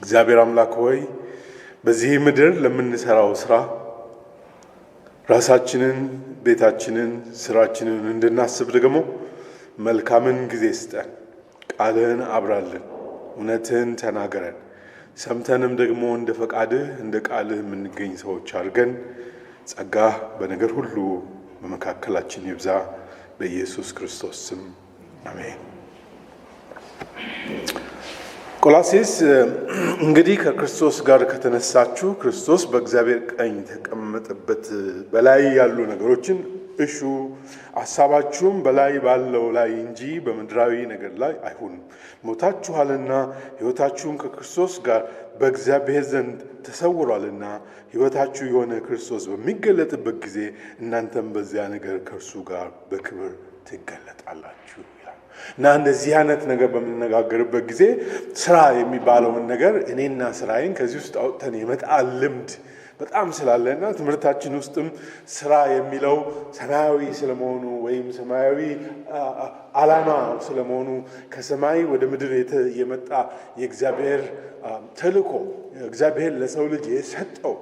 እግዚአብሔር አምላክ ሆይ በዚህ ምድር ለምንሰራው ስራ ራሳችንን፣ ቤታችንን፣ ስራችንን እንድናስብ ደግሞ መልካምን ጊዜ ስጠን። ቃልህን አብራልን፣ እውነትህን ተናገረን። ሰምተንም ደግሞ እንደ ፈቃድህ እንደ ቃልህ የምንገኝ ሰዎች አድርገን ጸጋህ በነገር ሁሉ በመካከላችን ይብዛ። በኢየሱስ ክርስቶስ ስም አሜን። ቆላስይስ እንግዲህ ከክርስቶስ ጋር ከተነሳችሁ ክርስቶስ በእግዚአብሔር ቀኝ የተቀመጠበት በላይ ያሉ ነገሮችን እሹ፣ ሐሳባችሁም በላይ ባለው ላይ እንጂ በምድራዊ ነገር ላይ አይሁን። ሞታችኋልና ሕይወታችሁም ከክርስቶስ ጋር በእግዚአብሔር ዘንድ ተሰውሯልና ሕይወታችሁ የሆነ ክርስቶስ በሚገለጥበት ጊዜ እናንተም በዚያ ነገር ከእርሱ ጋር በክብር ትገለጣላችሁ ይላል እና እንደዚህ አይነት ነገር በምንነጋገርበት ጊዜ ስራ የሚባለውን ነገር እኔና ስራዬን ከዚህ ውስጥ አውጥተን የመጣል ልምድ በጣም ስላለና ትምህርታችን ውስጥም ስራ የሚለው ሰማያዊ ስለመሆኑ ወይም ሰማያዊ ዓላማ ስለመሆኑ ከሰማይ ወደ ምድር የመጣ የእግዚአብሔር ተልእኮ እግዚአብሔር ለሰው ልጅ የሰጠው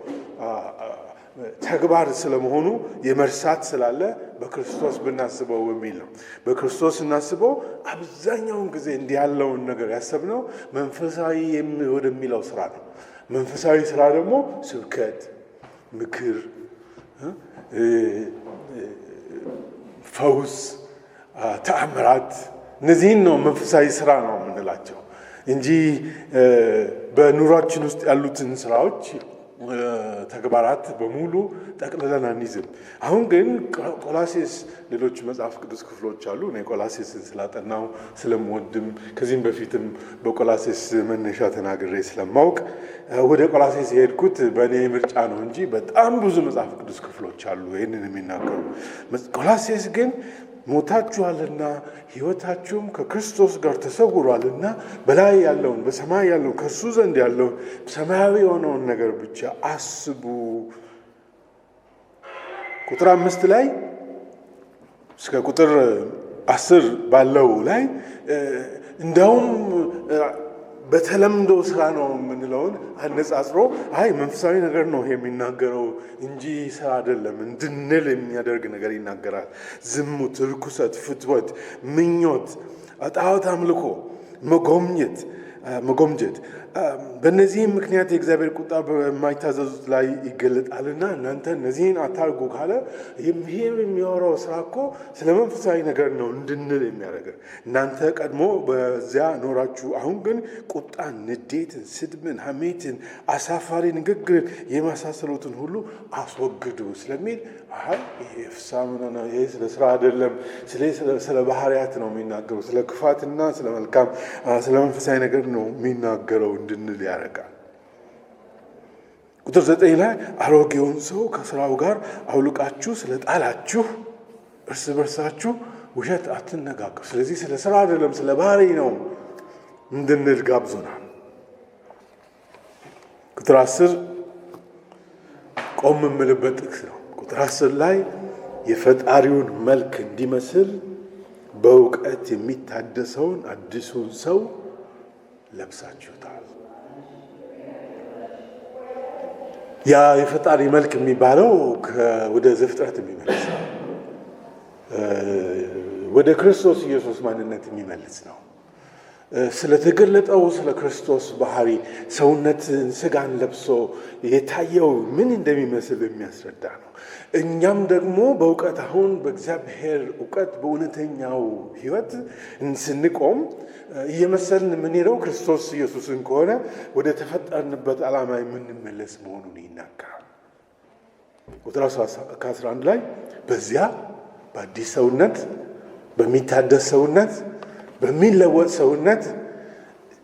ተግባር ስለመሆኑ የመርሳት ስላለ በክርስቶስ ብናስበው በሚል ነው። በክርስቶስ እናስበው አብዛኛውን ጊዜ እንዲህ ያለውን ነገር ያሰብነው መንፈሳዊ ወደሚለው ስራ ነው። መንፈሳዊ ስራ ደግሞ ስብከት፣ ምክር፣ ፈውስ፣ ተአምራት እነዚህን ነው መንፈሳዊ ስራ ነው የምንላቸው እንጂ በኑሯችን ውስጥ ያሉትን ስራዎች ተግባራት በሙሉ ጠቅልለን አንይዝም። አሁን ግን ቆላስይስ ሌሎች መጽሐፍ ቅዱስ ክፍሎች አሉ። እኔ ቆላስይስን ስላጠናው ስለምወድም ከዚህም በፊትም በቆላስይስ መነሻ ተናግሬ ስለማውቅ ወደ ቆላስይስ የሄድኩት በእኔ ምርጫ ነው እንጂ በጣም ብዙ መጽሐፍ ቅዱስ ክፍሎች አሉ ይህንን የሚናገሩ። ቆላስይስ ግን ሞታችኋልና ሕይወታችሁም ከክርስቶስ ጋር ተሰውሯልና በላይ ያለውን በሰማይ ያለውን ከእርሱ ዘንድ ያለውን ሰማያዊ የሆነውን ነገር ብቻ አስቡ። ቁጥር 5 ላይ እስከ ቁጥር 10 ባለው ላይ እንደውም በተለምዶ ስራ ነው የምንለውን አነጻጽሮ መንፈሳዊ ነገር ነው የሚናገረው እንጂ ስራ አይደለም እንድንል የሚያደርግ ነገር ይናገራል። ዝሙት፣ ርኩሰት፣ ፍትወት፣ ምኞት፣ ጣዖት አምልኮ፣ መጎምጀት በእነዚህም ምክንያት የእግዚአብሔር ቁጣ በማይታዘዙት ላይ ይገለጣልና እናንተ እነዚህን አታርጉ ካለ ይሄ የሚያወራው ስራ እኮ ስለ መንፈሳዊ ነገር ነው እንድንል የሚያደርገን። እናንተ ቀድሞ በዚያ ኖራችሁ፣ አሁን ግን ቁጣን፣ ንዴትን፣ ስድብን፣ ሐሜትን፣ አሳፋሪ ንግግርን የመሳሰሉትን ሁሉ አስወግዱ ስለሚል ይሄ ፍሳምና ይሄ ስለ ስራ አይደለም፣ ስለ ባህሪያት ነው የሚናገረው። ስለ ክፋትና ስለ መልካም ስለ መንፈሳዊ ነገር ነው የሚናገረው እንድንል ያደርጋል። ቁጥር 9 ላይ አሮጌውን ሰው ከስራው ጋር አውልቃችሁ ስለ ጣላችሁ እርስ በርሳችሁ ውሸት አትነጋገሩ። ስለዚህ ስለ ስራ አይደለም ስለ ባህሪ ነው እንድንል ጋብዞናል። ቁጥር 10 ቆም የምልበት ጥቅስ ነው። ቁጥር 10 ላይ የፈጣሪውን መልክ እንዲመስል በእውቀት የሚታደሰውን አዲሱን ሰው ለብሳችሁታል። ያ የፈጣሪ መልክ የሚባለው ወደ ዘፍጥረት የሚመልስ ነው። ወደ ክርስቶስ ኢየሱስ ማንነት የሚመልስ ነው። ስለተገለጠው ስለ ክርስቶስ ባህሪ ሰውነትን ስጋን ለብሶ የታየው ምን እንደሚመስል የሚያስረዳ ነው። እኛም ደግሞ በእውቀት አሁን በእግዚአብሔር እውቀት በእውነተኛው ሕይወት ስንቆም እየመሰልን የምንሄደው ክርስቶስ ኢየሱስን ከሆነ ወደ ተፈጠርንበት ዓላማ የምንመለስ መሆኑን ይናገራል። ቁጥር 11 ላይ በዚያ በአዲስ ሰውነት፣ በሚታደስ ሰውነት፣ በሚለወጥ ሰውነት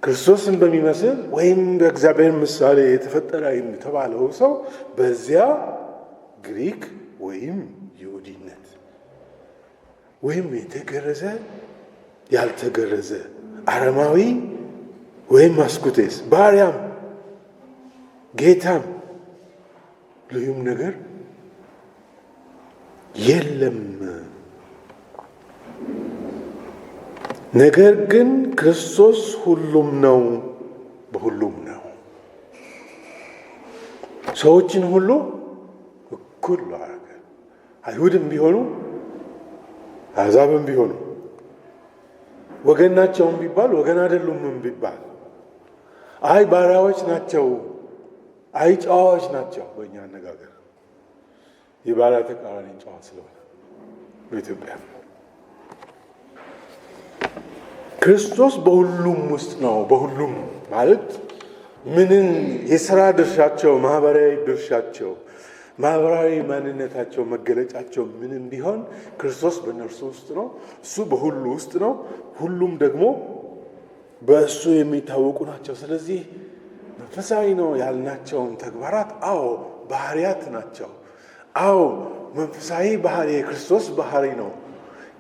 ክርስቶስን በሚመስል ወይም በእግዚአብሔር ምሳሌ የተፈጠረ የተባለው ሰው በዚያ ግሪክ ወይም ይሁዲነት ወይም የተገረዘ ያልተገረዘ፣ አረማዊ ወይም አስኩቴስ፣ ባሪያም ጌታም ልዩም ነገር የለም። ነገር ግን ክርስቶስ ሁሉም ነው፣ በሁሉም ነው። ሰዎችን ሁሉ እኩል አደረገ። አይሁድም ቢሆኑ አሕዛብም ቢሆኑ ወገን ናቸውም ቢባል ወገን አይደሉምም ቢባል አይ ባሪያዎች ናቸው፣ አይ ጨዋዎች ናቸው። በእኛ አነጋገር የባሪያ ተቃራኒ ጨዋ ስለሆነ በኢትዮጵያ ክርስቶስ በሁሉም ውስጥ ነው። በሁሉም ማለት ምንን የሥራ ድርሻቸው፣ ማህበራዊ ድርሻቸው፣ ማህበራዊ ማንነታቸው፣ መገለጫቸው ምንም ቢሆን ክርስቶስ በእነርሱ ውስጥ ነው። እሱ በሁሉ ውስጥ ነው። ሁሉም ደግሞ በእሱ የሚታወቁ ናቸው። ስለዚህ መንፈሳዊ ነው ያልናቸውን ተግባራት ባህሪያት ናቸው። መንፈሳዊ ባህሪ የክርስቶስ ባህሪ ነው።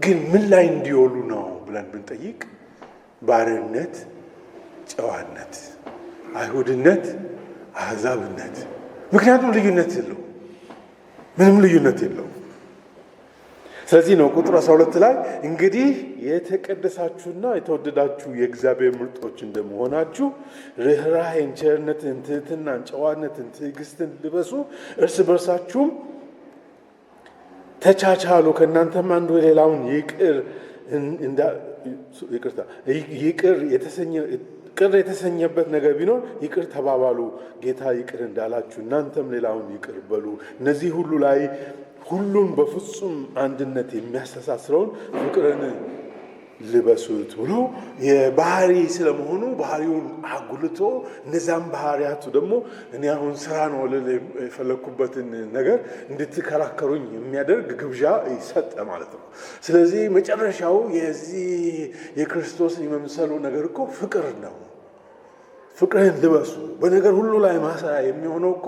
ግን ምን ላይ እንዲውሉ ነው ብለን ብንጠይቅ ባርነት፣ ጨዋነት፣ አይሁድነት፣ አሕዛብነት። ምክንያቱም ልዩነት የለው፣ ምንም ልዩነት የለው። ስለዚህ ነው ቁጥር 12 ላይ እንግዲህ የተቀደሳችሁና የተወደዳችሁ የእግዚአብሔር ምርጦች እንደመሆናችሁ ርኅራኄን፣ ቸርነትን፣ ትሕትናን፣ ጨዋነትን፣ ትዕግስትን ልበሱ። እርስ በርሳችሁም ተቻቻሉ። ከእናንተም አንዱ ሌላውን ቅር የተሰኘበት ነገር ቢኖር ይቅር ተባባሉ፣ ጌታ ይቅር እንዳላችሁ እናንተም ሌላውን ይቅር በሉ። እነዚህ ሁሉ ላይ ሁሉን በፍጹም አንድነት የሚያስተሳስረውን ፍቅርን ልበሱት ብሎ የባህሪ ስለመሆኑ ባህሪውን አጉልቶ እነዛም ባህሪያቱ ደግሞ እኔ አሁን ስራ ነው ልል የፈለግኩበትን ነገር እንድትከራከሩኝ የሚያደርግ ግብዣ ይሰጠ ማለት ነው። ስለዚህ መጨረሻው የዚህ የክርስቶስን የመምሰሉ ነገር እኮ ፍቅር ነው። ፍቅርን ልበሱ። በነገር ሁሉ ላይ ማሳያ የሚሆነው እኮ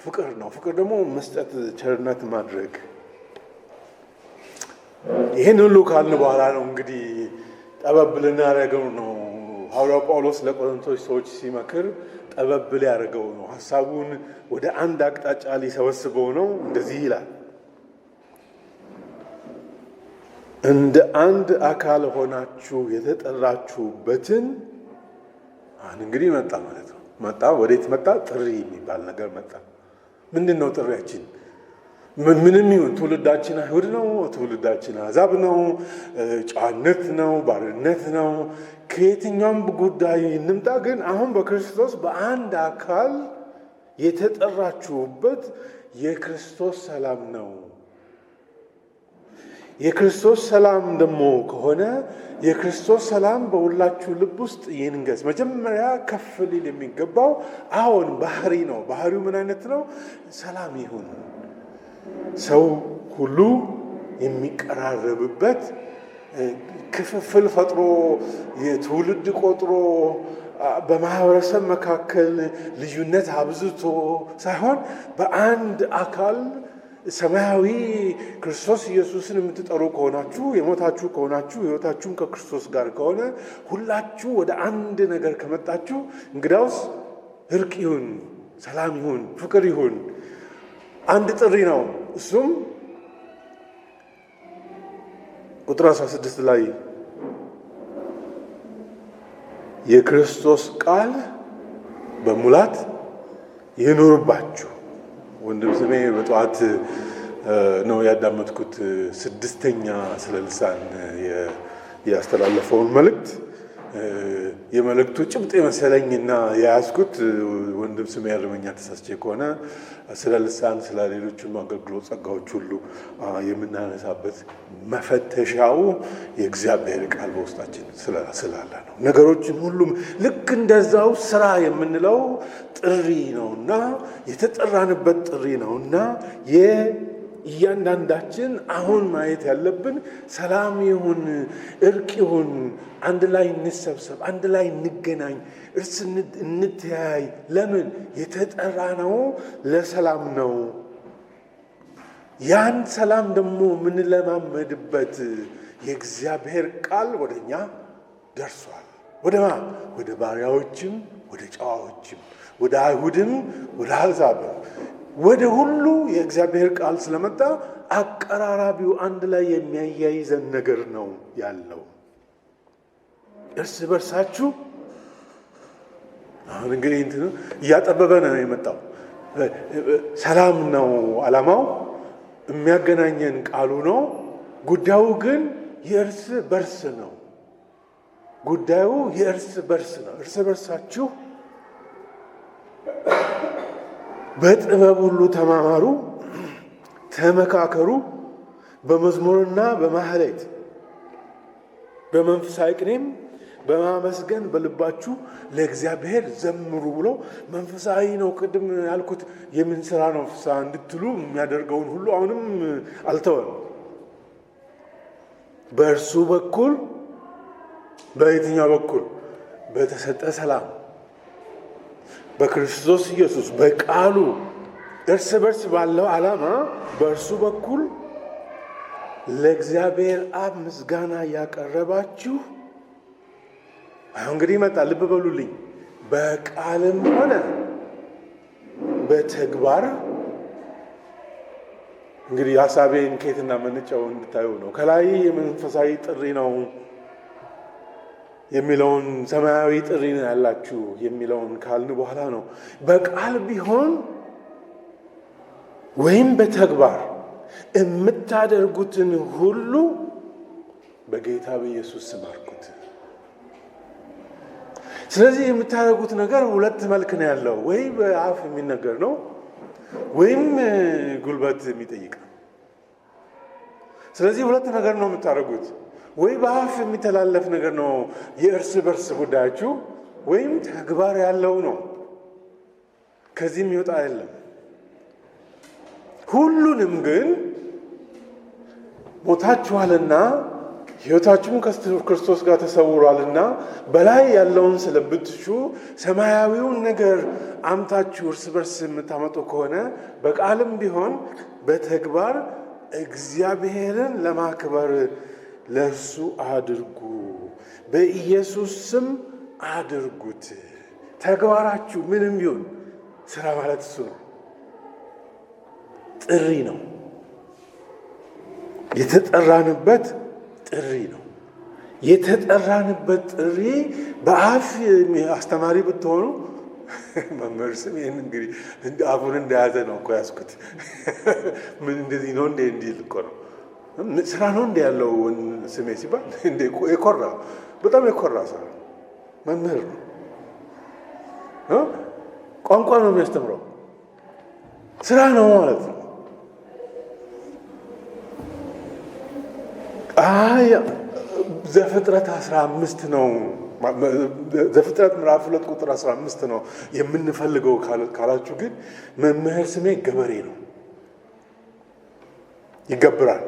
ፍቅር ነው። ፍቅር ደግሞ መስጠት፣ ቸርነት ማድረግ። ይህን ሁሉ ካልን በኋላ ነው እንግዲህ ጠበብ ልናደርገው ነው። ሐዋርያው ጳውሎስ ለቆሮንቶስ ሰዎች ሲመክር ጠበብ ሊያደርገው ነው። ሀሳቡን ወደ አንድ አቅጣጫ ሊሰበስበው ነው። እንደዚህ ይላል፣ እንደ አንድ አካል ሆናችሁ የተጠራችሁበትን እንግዲህ መጣ ማለት ነው። መጣ ወዴት መጣ? ጥሪ የሚባል ነገር መጣ። ምንድን ነው ጥሪያችን? ምንም ይሁን ትውልዳችን አይሁድ ነው፣ ትውልዳችን አሕዛብ ነው፣ ጨዋነት ነው፣ ባርነት ነው፣ ከየትኛውም ጉዳይ እንምጣ፣ ግን አሁን በክርስቶስ በአንድ አካል የተጠራችሁበት የክርስቶስ ሰላም ነው። የክርስቶስ ሰላም ደግሞ ከሆነ የክርስቶስ ሰላም በሁላችሁ ልብ ውስጥ ይንገስ። መጀመሪያ ከፍ ሊል የሚገባው ባህሪ ነው። ባህሪው ምን አይነት ነው? ሰላም ይሁን። ሰው ሁሉ የሚቀራረብበት ክፍፍል ፈጥሮ የትውልድ ቆጥሮ በማህበረሰብ መካከል ልዩነት አብዝቶ ሳይሆን በአንድ አካል ሰማያዊ ክርስቶስ ኢየሱስን የምትጠሩ ከሆናችሁ የሞታችሁ ከሆናችሁ ሕይወታችሁም ከክርስቶስ ጋር ከሆነ ሁላችሁ ወደ አንድ ነገር ከመጣችሁ እንግዳውስ እርቅ ይሁን፣ ሰላም ይሁን፣ ፍቅር ይሁን። አንድ ጥሪ ነው። እሱም ቁጥር 16 ላይ የክርስቶስ ቃል በሙላት ይኑርባችሁ። ወንድም ስሜ በጠዋት ነው ያዳመጥኩት 6ኛ ስለ ልሳን ያስተላለፈውን መልእክት። የመልእክቱ ጭብጥ የመሰለኝና የያዝኩት ወንድም ስሜ ያርመኛ ተሳስቼ ከሆነ ስለ ልሳን ስለ ሌሎችም አገልግሎት ጸጋዎች ሁሉ የምናነሳበት መፈተሻው የእግዚአብሔር ቃል በውስጣችን ስላለ ነው። ነገሮችን ሁሉም ልክ እንደዛው ስራ የምንለው ጥሪ ነውና የተጠራንበት ጥሪ ነውና እያንዳንዳችን አሁን ማየት ያለብን ሰላም ይሁን፣ እርቅ ይሁን፣ አንድ ላይ እንሰብሰብ፣ አንድ ላይ እንገናኝ፣ እርስ እንተያይ። ለምን? የተጠራ ነው ለሰላም ነው። ያን ሰላም ደግሞ የምንለማመድበት የእግዚአብሔር ቃል ወደኛ ደርሷል። ወደማ? ወደ ባሪያዎችም ወደ ጨዋዎችም፣ ወደ አይሁድም ወደ አሕዛብም ወደ ሁሉ የእግዚአብሔር ቃል ስለመጣ አቀራራቢው አንድ ላይ የሚያያይዘን ነገር ነው ያለው። እርስ በርሳችሁ አሁን እንግዲህ እያጠበበ ነው የመጣው። ሰላም ነው ዓላማው፣ የሚያገናኘን ቃሉ ነው። ጉዳዩ ግን የእርስ በርስ ነው። ጉዳዩ የእርስ በርስ ነው። እርስ በርሳችሁ በጥበብ ሁሉ ተማማሩ፣ ተመካከሩ፣ በመዝሙርና በማህሌት በመንፈሳዊ ቅኔም በማመስገን በልባችሁ ለእግዚአብሔር ዘምሩ ብሎ መንፈሳዊ ነው። ቅድም ያልኩት የምን ስራ ነው ፍስሐ እንድትሉ የሚያደርገውን ሁሉ አሁንም አልተወም። በእርሱ በኩል በየትኛው በኩል? በተሰጠ ሰላም በክርስቶስ ኢየሱስ በቃሉ እርስ በርስ ባለው ዓላማ በእርሱ በኩል ለእግዚአብሔር አብ ምስጋና ያቀረባችሁ። አሁን እንግዲህ ይመጣል። ልብ በሉልኝ። በቃልም ሆነ በተግባር እንግዲህ ሀሳቤን ከየትና መነጫው እንድታዩ ነው። ከላይ የመንፈሳዊ ጥሪ ነው የሚለውን ሰማያዊ ጥሪ ነው ያላችሁ የሚለውን ካልን በኋላ ነው በቃል ቢሆን ወይም በተግባር የምታደርጉትን ሁሉ በጌታ በኢየሱስ ስም አድርጉት። ስለዚህ የምታደርጉት ነገር ሁለት መልክ ነው ያለው። ወይ በአፍ የሚነገር ነው ወይም ጉልበት የሚጠይቅ ነው። ስለዚህ ሁለት ነገር ነው የምታደርጉት። ወይ በአፍ የሚተላለፍ ነገር ነው የእርስ በርስ ጉዳያችሁ፣ ወይም ተግባር ያለው ነው። ከዚህ የሚወጣ አይደለም። ሁሉንም ግን ሞታችኋልና ሕይወታችሁም ከክርስቶስ ጋር ተሰውሯልና በላይ ያለውን ስለምትሹ ሰማያዊውን ነገር አምታችሁ እርስ በርስ የምታመጡ ከሆነ በቃልም ቢሆን በተግባር እግዚአብሔርን ለማክበር ለእርሱ አድርጉ፣ በኢየሱስ ስም አድርጉት። ተግባራችሁ ምንም ቢሆን ስራ ማለት እሱ ነው። ጥሪ ነው። የተጠራንበት ጥሪ ነው። የተጠራንበት ጥሪ በአፍ አስተማሪ ብትሆኑ መምህር ስም ይህን እንግዲህ አፉን እንደያዘ ነው እኮ ያዝኩት። ምን እንደዚህ ነው እንዴ እንዲል እኮ ነው። ስራ ነው እንደ ያለው ስሜ ሲባል እንደ የኮራ በጣም የኮራ ሰው መምህር ነው። ቋንቋ ነው የሚያስተምረው፣ ስራ ነው ማለት ነው። ዘፍጥረት 15 ነው። ዘፍጥረት ምዕራፍ 2 ቁጥር 15 ነው የምንፈልገው ካላችሁ ግን መምህር ስሜ ገበሬ ነው። ይገብራል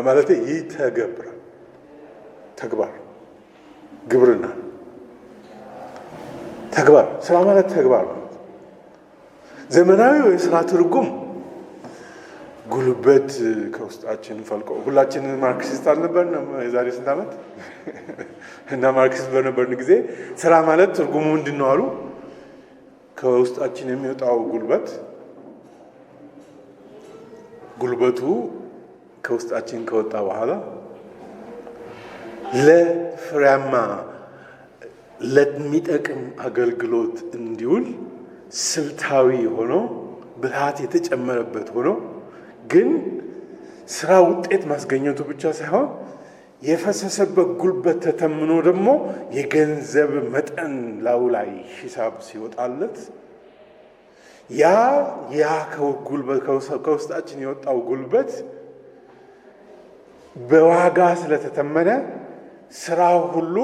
ማለት ይተገብራል። ተግባር ግብርና ተግባር ስራ ማለት ተግባር ነው። ዘመናዊ የስራ ትርጉም ጉልበት ከውስጣችን ፈልቆ ሁላችን ማርክሲስት አልነበርንም የዛሬ ስንት ዓመት እና ማርክሲስት በነበርን ጊዜ ስራ ማለት ትርጉሙ ምንድን ነው አሉ። ከውስጣችን የሚወጣው ጉልበቱ ከውስጣችን ከወጣ በኋላ ለፍሬያማ ለሚጠቅም አገልግሎት እንዲውል ስልታዊ ሆኖ ብልሃት የተጨመረበት ሆኖ ግን ስራ ውጤት ማስገኘቱ ብቻ ሳይሆን የፈሰሰበት ጉልበት ተተምኖ ደግሞ የገንዘብ መጠን ላዩ ላይ ሂሳብ ሲወጣለት ያ ከውስጣችን የወጣው ጉልበት በዋጋ ስለተተመነ ስራው ሁሉ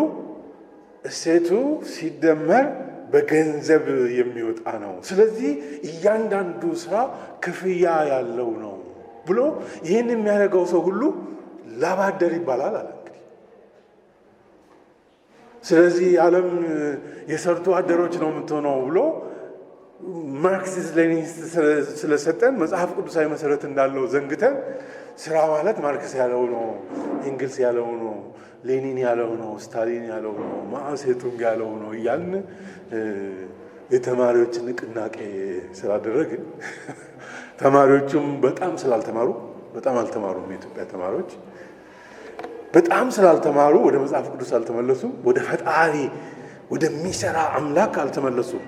እሴቱ ሲደመር በገንዘብ የሚወጣ ነው። ስለዚህ እያንዳንዱ ስራ ክፍያ ያለው ነው ብሎ ይህን የሚያደርገው ሰው ሁሉ ላባደር ይባላል አለ። እንግዲህ ስለዚህ ዓለም የሰርቶ አደሮች ነው የምትሆነው ብሎ ማርክሲስት ሌኒኒስት ስለሰጠን መጽሐፍ ቅዱሳዊ መሰረት እንዳለው ዘንግተን ስራ ማለት ማርክስ ያለው ነው፣ ኤንግልስ ያለው ነው፣ ሌኒን ያለው ነው፣ ስታሊን ያለው ነው፣ ማኦ ሴቱንግ ያለው ነው እያልን የተማሪዎች ንቅናቄ ስላደረግን ተማሪዎቹም በጣም አልተማሩም። የኢትዮጵያ ተማሪዎች በጣም ስላልተማሩ ወደ መጽሐፍ ቅዱስ አልተመለሱም። ወደ ፈጣሪ ወደሚሰራ አምላክ አልተመለሱም።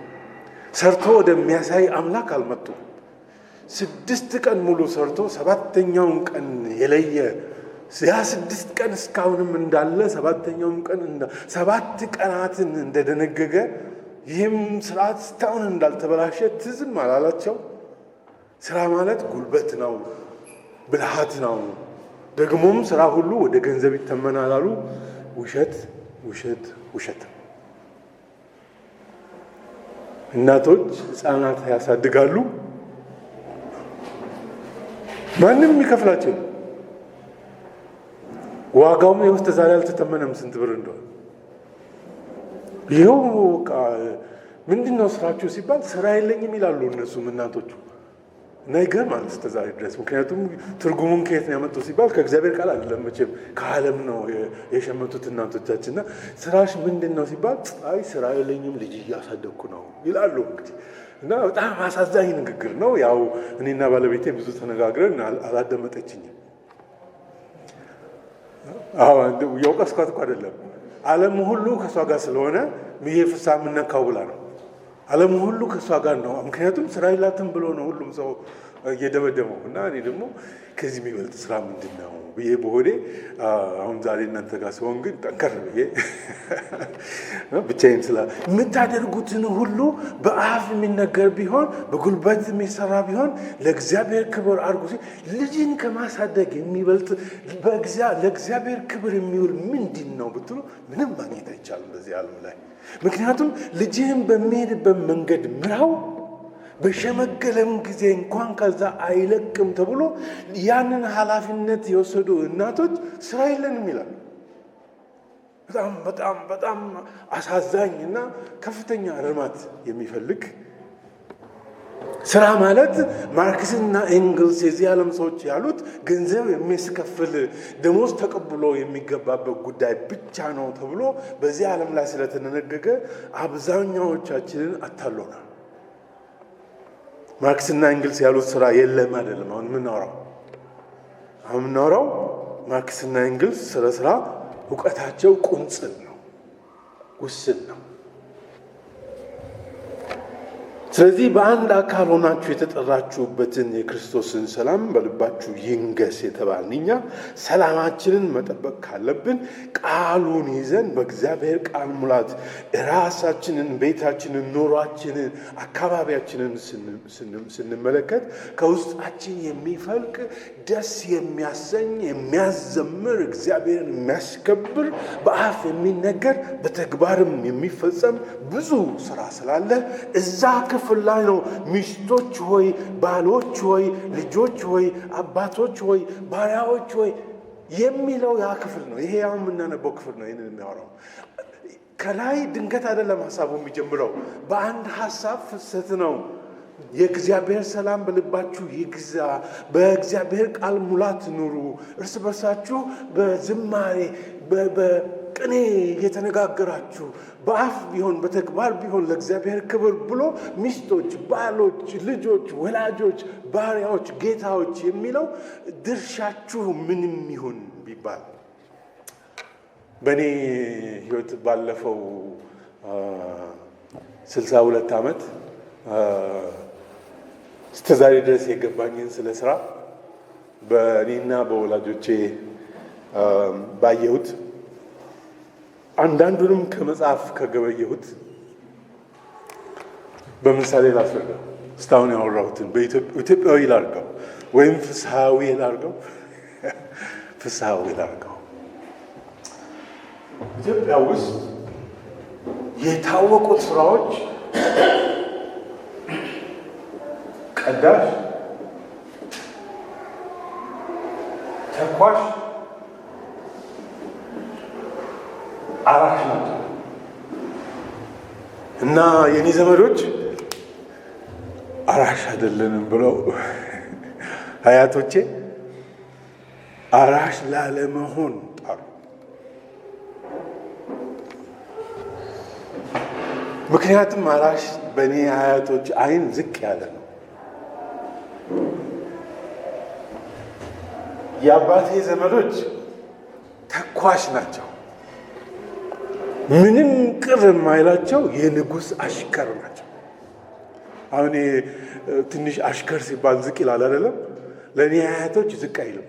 ሰርቶ ወደሚያሳይ አምላክ አልመጡም። 6 ቀን ሙሉ ሰርቶ 7ኛውን ቀን የለየ ያ 6 ቀን እስካሁንም እንዳለ 7ኛውን ቀን 7 ቀናትን እንደደነገገ ይህም ስርዓት እስካሁን እንዳልተበላሸ ትዝም አላላቸው። ስራ ማለት ጉልበት ነው፣ ብልሃት ነው። ደግሞም ስራ ሁሉ ወደ ገንዘብ ይተመናል አሉ። ውሸት ውሸት ውሸት። እናቶች ህፃናት ያሳድጋሉ፣ ማንም የሚከፍላቸው ዋጋውም የውስጥ ዛሬ አልተተመነም ስንት ብር እንደሆነ። ይኸው ምንድነው ስራችሁ ሲባል ስራ የለኝም ይላሉ እነሱም እናቶቹ። እና ይገርማል እስከ ዛሬ ድረስ። ምክንያቱም ትርጉሙን ከየት ነው ያመጡት ሲባል ከእግዚአብሔር ቃል አይደለም መቼም ከዓለም ነው የሸመቱት እናቶቻችንና ስራሽ ምንድን ነው ሲባል አይ ስራ የለኝም ልጅ እያሳደግኩ ነው ይላሉ። እንግዲህ እና በጣም አሳዛኝ ንግግር ነው። ያው እኔና ባለቤቴ ብዙ ተነጋግረን አላደመጠችኝም። የውቀስኳት እኮ አይደለም ዓለም ሁሉ ከእሷ ጋር ስለሆነ ይሄ ፍሳ የምነካው ብላ ነው። ዓለም ሁሉ ከእሷ ጋር ነው። ምክንያቱም ስራ የላትም ብሎ ነው ሁሉም ሰው እየደመደመው። እና እኔ ደግሞ ከዚህ የሚበልጥ ስራ ምንድን ነው ብዬ በሆዴ አሁን ዛሬ እናንተ ጋር ሲሆን ግን ጠንከር ብዬ ብቻዬን የምታደርጉትን ሁሉ በአፍ የሚነገር ቢሆን በጉልበት የሚሰራ ቢሆን ለእግዚአብሔር ክብር አድርጉ ሲል ልጅን ከማሳደግ የሚበልጥ ለእግዚአብሔር ክብር የሚውል ምንድን ነው ብትሉ ምንም ማግኘት አይቻልም በዚህ ዓለም ላይ። ምክንያቱም ልጅህን በሚሄድበት መንገድ ምራው፣ በሸመገለም ጊዜ እንኳን ከዛ አይለቅም ተብሎ ያንን ኃላፊነት የወሰዱ እናቶች ስራ የለንም ይላሉ። በጣም በጣም በጣም አሳዛኝ እና ከፍተኛ እርማት የሚፈልግ ስራ ማለት ማርክስና ኤንግልስ የዚህ ዓለም ሰዎች ያሉት ገንዘብ የሚያስከፍል ደሞዝ ተቀብሎ የሚገባበት ጉዳይ ብቻ ነው ተብሎ በዚህ ዓለም ላይ ስለተደነገገ አብዛኛዎቻችንን አታሎናል። ማርክስና ኤንግልስ ያሉት ስራ የለም አይደለም አሁን የምናወራው ማርክስና ኤንግልስ ስለ ስራ እውቀታቸው ቁንጽል ነው፣ ውስን ነው። ስለዚህ በአንድ አካል ሆናችሁ የተጠራችሁበትን የክርስቶስን ሰላም በልባችሁ ይንገስ የተባልን እኛ ሰላማችንን መጠበቅ ካለብን ቃሉን ይዘን በእግዚአብሔር ቃል ሙላት ራሳችንን፣ ቤታችንን፣ ኑሯችንን፣ አካባቢያችንን ስንመለከት ከውስጣችን የሚፈልቅ ደስ የሚያሰኝ የሚያዘምር እግዚአብሔርን የሚያስከብር በአፍ የሚነገር በተግባርም የሚፈጸም ብዙ ስራ ስላለ እዛ ክፍል ላይ ነው ሚስቶች ሆይ፣ ባሎች ሆይ፣ ልጆች ሆይ፣ አባቶች ሆይ፣ ባሪያዎች ሆይ የሚለው ያ ክፍል ነው። ይሄ ያው የምናነበው ክፍል ነው። ይህንን የሚያወራው ከላይ ድንገት አይደለም ሀሳቡ የሚጀምረው፣ በአንድ ሀሳብ ፍሰት ነው። የእግዚአብሔር ሰላም በልባችሁ ይግዛ፣ በእግዚአብሔር ቃል ሙላት ኑሩ፣ እርስ በርሳችሁ በዝማሬ በቅኔ እየተነጋገራችሁ በአፍ ቢሆን በተግባር ቢሆን ለእግዚአብሔር ክብር ብሎ ሚስቶች፣ ባሎች፣ ልጆች፣ ወላጆች፣ ባሪያዎች፣ ጌታዎች የሚለው ድርሻችሁ ምንም ይሁን ቢባል በእኔ ህይወት ባለፈው 62 ዓመት እስከ ዛሬ ድረስ የገባኝን ስለ ስራ በእኔና በወላጆቼ ባየሁት አንዳንዱንም ከመጽሐፍ ከገበየሁት በምሳሌ ላስረዳ። እስካሁን ያወራሁትን በኢትዮጵያዊ ላድርገው ወይም ፍስሐዊ ላድርገው። ፍስሐዊ ላድርገው። ኢትዮጵያ ውስጥ የታወቁት ስራዎች ቀዳሽ፣ ተኳሽ፣ አራሽ ናቸው እና የኔ ዘመዶች አራሽ አይደለንም ብለው አያቶቼ አራሽ ላለመሆን ጣሩ። ምክንያቱም አራሽ በእኔ አያቶች አይን ዝቅ ያለ ነው። የአባቴ ዘመዶች ተኳሽ ናቸው። ምንም ቅር የማይላቸው የንጉሥ አሽከር ናቸው። አሁን ትንሽ አሽከር ሲባል ዝቅ ይላል አይደለም? ለእኔ አያቶች ዝቅ አይልም።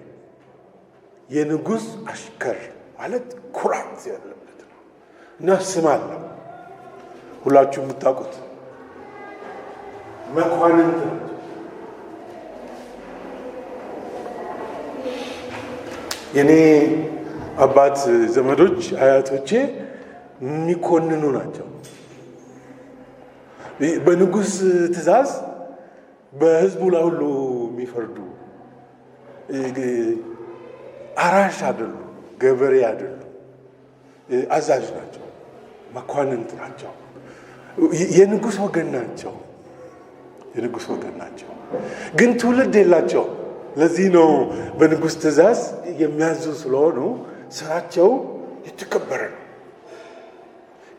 የንጉሥ አሽከር ማለት ኩራት ያለበት ነው እና ስም አለው። ሁላችሁ የምታውቁት መኳንንት ናቸው። የኔ አባት ዘመዶች አያቶቼ የሚኮንኑ ናቸው። በንጉሥ ትእዛዝ በሕዝቡ ላይ ሁሉ የሚፈርዱ አራሽ አይደሉ፣ ገበሬ አይደሉ፣ አዛዥ ናቸው፣ መኳንንት ናቸው። የንጉሥ ወገን ናቸው። የንጉሥ ወገን ናቸው፣ ግን ትውልድ የላቸው። ለዚህ ነው በንጉሥ ትእዛዝ የሚያዙ ስለሆኑ ስራቸው የተከበረ ነው።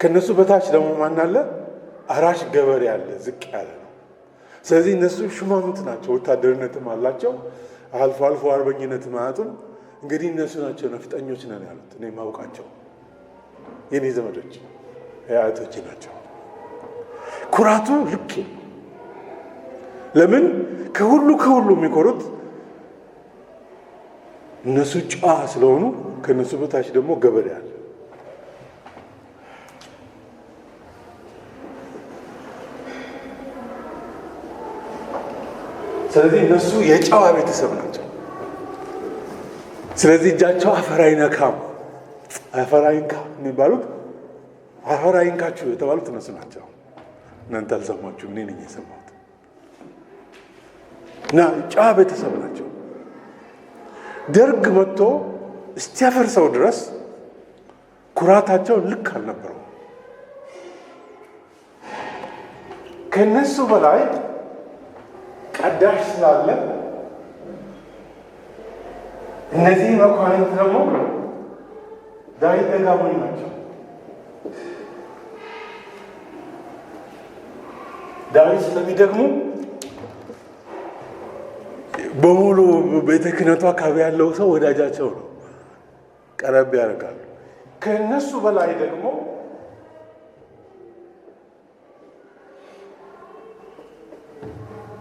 ከነሱ በታች ደግሞ ማን አለ? አራሽ ገበሬ አለ፣ ዝቅ ያለ ነው። ስለዚህ እነሱ ሹማምንት ናቸው፣ ወታደርነትም አላቸው፣ አልፎ አልፎ አርበኝነትም አያጡም። እንግዲህ እነሱ ናቸው ነፍጠኞች ነን ያሉት። እኔ ማውቃቸው የኔ ዘመዶች አያቶቼ ናቸው። ኩራቱ ልክ ለምን ከሁሉ የሚኮሩት እነሱ ጨዋ ስለሆኑ፣ ከነሱ በታች ደግሞ ገበሬ አለ። ስለዚህ እነሱ የጨዋ ቤተሰብ ናቸው። ስለዚህ እጃቸው አፈር አይነካም። አፈር አይንካ የሚባሉት አፈር አይንካችሁ የተባሉት እነሱ ናቸው። እናንተ አልሰማችሁም፣ እኔ ነኝ የሰማሁት። እና ጨዋ ቤተሰብ ናቸው። ደርግ መጥቶ እስቲያፈርሰው ድረስ ኩራታቸው ልክ አልነበረው። ከነሱ በላይ ቀዳሽ ስላለ እነዚህ መኳንንት ደግሞ ዳዊት ደጋሞኝ ናቸው። ዳዊት ስለሚደግሙ በሙሉ ቤተ ክህነቱ አካባቢ ያለው ሰው ወዳጃቸው ነው፣ ቀረብ ያደርጋሉ። ከእነሱ በላይ ደግሞ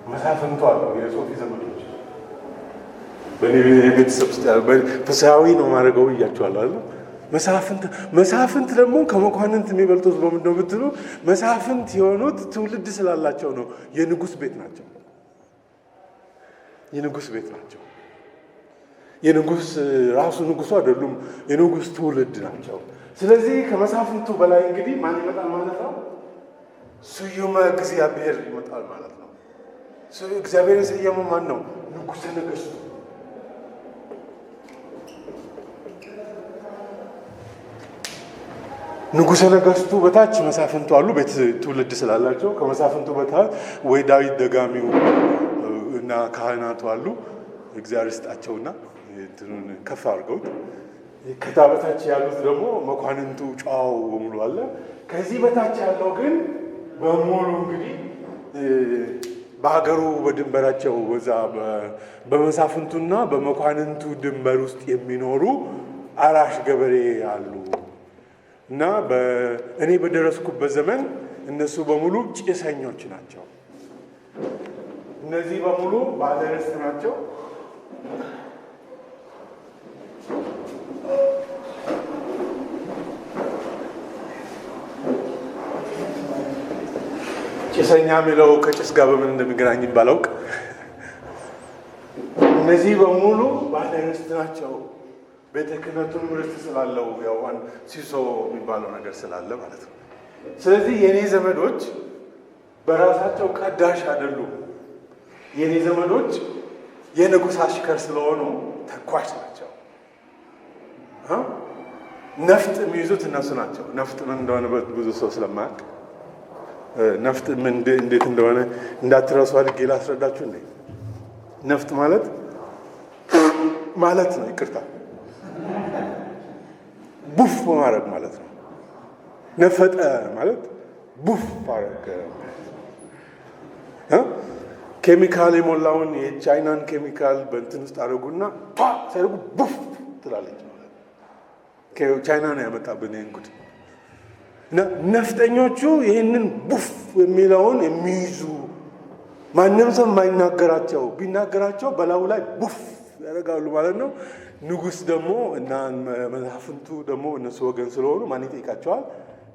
መሳፍንቱ አለው። የሶፊ ዘመዶች በእኔ ቤተሰብ ውስጥ ፍስሐዊ ነው ማድረገው እያቸዋለሁ። መሳፍንት ደግሞ ከመኳንንት የሚበልጡት በምንድን ነው ብትሉ፣ መሳፍንት የሆኑት ትውልድ ስላላቸው ነው። የንጉሥ ቤት ናቸው። የንጉሥ ቤት ናቸው። የንጉሥ ራሱ ንጉሱ አይደሉም፣ የንጉሥ ትውልድ ናቸው። ስለዚህ ከመሳፍንቱ በላይ እንግዲህ ማን ይመጣል ማለት ነው? ስዩመ እግዚአብሔር ይመጣል ማለት ነው። እግዚአብሔር የሰየመው ማን ነው? ንጉሠ ነገሥቱ። ንጉሠ ነገሥቱ በታች መሳፍንቱ አሉ፣ ቤት ትውልድ ስላላቸው። ከመሳፍንቱ በታች ወይ ዳዊት ደጋሚው እና ካህናቱ አሉ። እግዚአብሔር ይስጣቸውና እንትኑን ከፍ አድርገውት። ከዛ በታች ያሉት ደግሞ መኳንንቱ ጨዋው በሙሉ አለ። ከዚህ በታች ያለው ግን በሙሉ እንግዲህ በሀገሩ በድንበራቸው በዛ በመሳፍንቱና በመኳንንቱ ድንበር ውስጥ የሚኖሩ አራሽ ገበሬ አሉ እና እኔ በደረስኩበት ዘመን እነሱ በሙሉ ጭሰኞች ናቸው። እነዚህ በሙሉ ባለርስት ናቸው። ጭሰኛ የሚለው ከጭስ ጋር በምን እንደሚገናኝ ባላውቅ እነዚህ በሙሉ ባለርስት ናቸው። ቤተ ክህነቱን ርስት ስላለው ያው ሲሶ የሚባለው ነገር ስላለ ማለት ነው። ስለዚህ የኔ ዘመዶች በራሳቸው ቀዳሽ አይደሉም። የኔ ዘመዶች የንጉሥ አሽከር ስለሆኑ ተኳሽ ናቸው። ነፍጥ የሚይዙት እነሱ ናቸው። ነፍጥ ምን እንደሆነ ብዙ ሰው ስለማያውቅ ነፍጥ እንዴት እንደሆነ እንዳትረሱ አድርጌ ላስረዳችሁ። ነፍጥ ማለት ነው፣ ይቅርታ ቡፍ ማድረግ ማለት ነው። ነፈጠ ማለት ቡፍ ማድረግ። ኬሚካል የሞላውን የቻይናን ኬሚካል በእንትን ውስጥ አደረጉና ሲያደርጉ ቡፍ ትላለች። ቻይና ነው ያመጣብን ይህን ጉድ። ነፍጠኞቹ ይህንን ቡፍ የሚለውን የሚይዙ ማንም ሰው የማይናገራቸው ቢናገራቸው በላዩ ላይ ቡፍ ያደርጋሉ ማለት ነው። ንጉሥ ደግሞ እና መሳፍንቱ ደግሞ እነሱ ወገን ስለሆኑ ማን ይጠይቃቸዋል?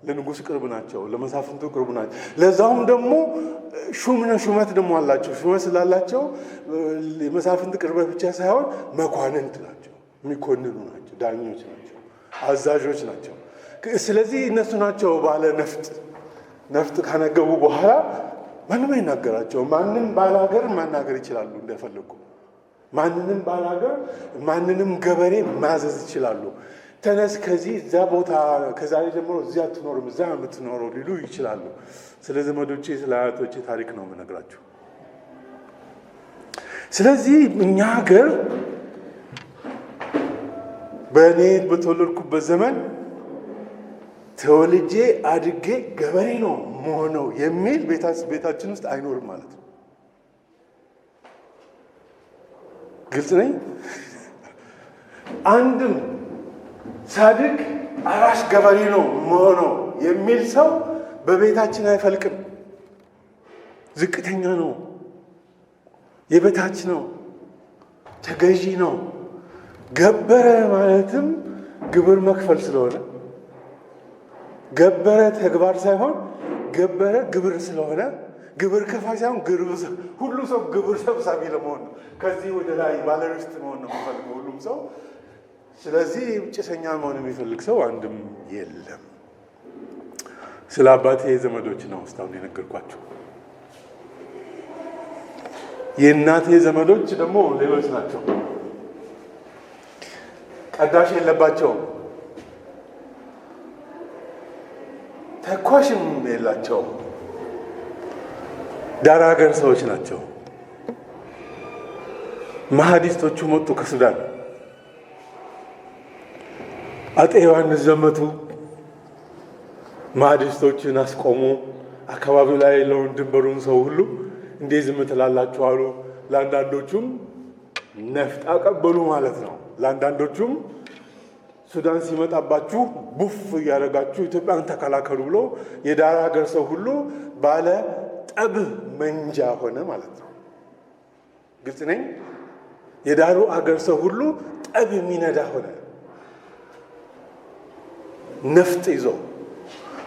ለንጉሥ ቅርብ ናቸው፣ ለመሳፍንቱ ቅርብ ናቸው። ለዛውም ደግሞ ሹመት ደግሞ አላቸው። ሹመት ስላላቸው የመሳፍንት ቅርበት ብቻ ሳይሆን መኳንንት ናቸው፣ የሚኮንኑ ናቸው፣ ዳኞች ናቸው፣ አዛዦች ናቸው። ስለዚህ እነሱ ናቸው ባለ ነፍጥ ካነገቡ በኋላ ማንም አይናገራቸው። ማንም ባለ ሀገር ማናገር ይችላሉ እንደፈለጉ። ማንንም ባለ ሀገር ማንንም ገበሬ ማዘዝ ይችላሉ። ተነስ ከዚህ እዛ ቦታ ከዛሬ ጀምሮ እዚያ አትኖርም እዛ የምትኖረው ሊሉ ይችላሉ። ስለ ዘመዶቼ ስለ አያቶቼ ታሪክ ነው የምነግራችሁ። ስለዚህ እኛ ሀገር በእኔ በተወለድኩበት ዘመን ተወልጄ አድጌ ገበሬ ነው መሆነው የሚል ቤታችን ውስጥ አይኖርም ማለት ነው። ግልጽ ነኝ? አንድም ሳድግ አራሽ ገበሬ ነው መሆነው የሚል ሰው በቤታችን አይፈልቅም። ዝቅተኛ ነው፣ የበታች ነው፣ ተገዢ ነው። ገበረ ማለትም ግብር መክፈል ስለሆነ ገበረ ተግባር ሳይሆን ገበረ ግብር ስለሆነ ግብር ከፋይ ሳይሆን ሁሉ ሰው ግብር ሰብሳቢ ለመሆን ነው። ከዚህ ወደ ላይ ባለርስት መሆን ነው የሚፈልገው ሁሉም ሰው። ስለዚህ ጭሰኛ መሆን የሚፈልግ ሰው አንድም የለም። ስለ አባቴ ዘመዶች ነው እስካሁን የነገርኳቸው። የእናቴ ዘመዶች ደግሞ ሌሎች ናቸው። ቀዳሽ የለባቸውም፣ ተኳሽም የላቸውም። ዳር ሀገር ሰዎች ናቸው። መሐዲስቶቹ መጡ ከሱዳን። አጤ ዮሐንስ ዘመቱ፣ መሐዲስቶችን አስቆሙ። አካባቢው ላይ ያለውን ድንበሩን ሰው ሁሉ እንዴት ዝም ትላላችሁ አሉ። ለአንዳንዶቹም ነፍጥ አቀበሉ ማለት ነው። ለአንዳንዶቹም ሱዳን ሲመጣባችሁ ቡፍ እያደረጋችሁ ኢትዮጵያን ተከላከሉ ብሎ የዳር ሀገር ሰው ሁሉ ባለ ጠብ መንጃ ሆነ ማለት ነው። ግልጽ ነኝ? የዳሩ አገር ሰው ሁሉ ጠብ የሚነዳ ሆነ ነፍጥ ይዞ።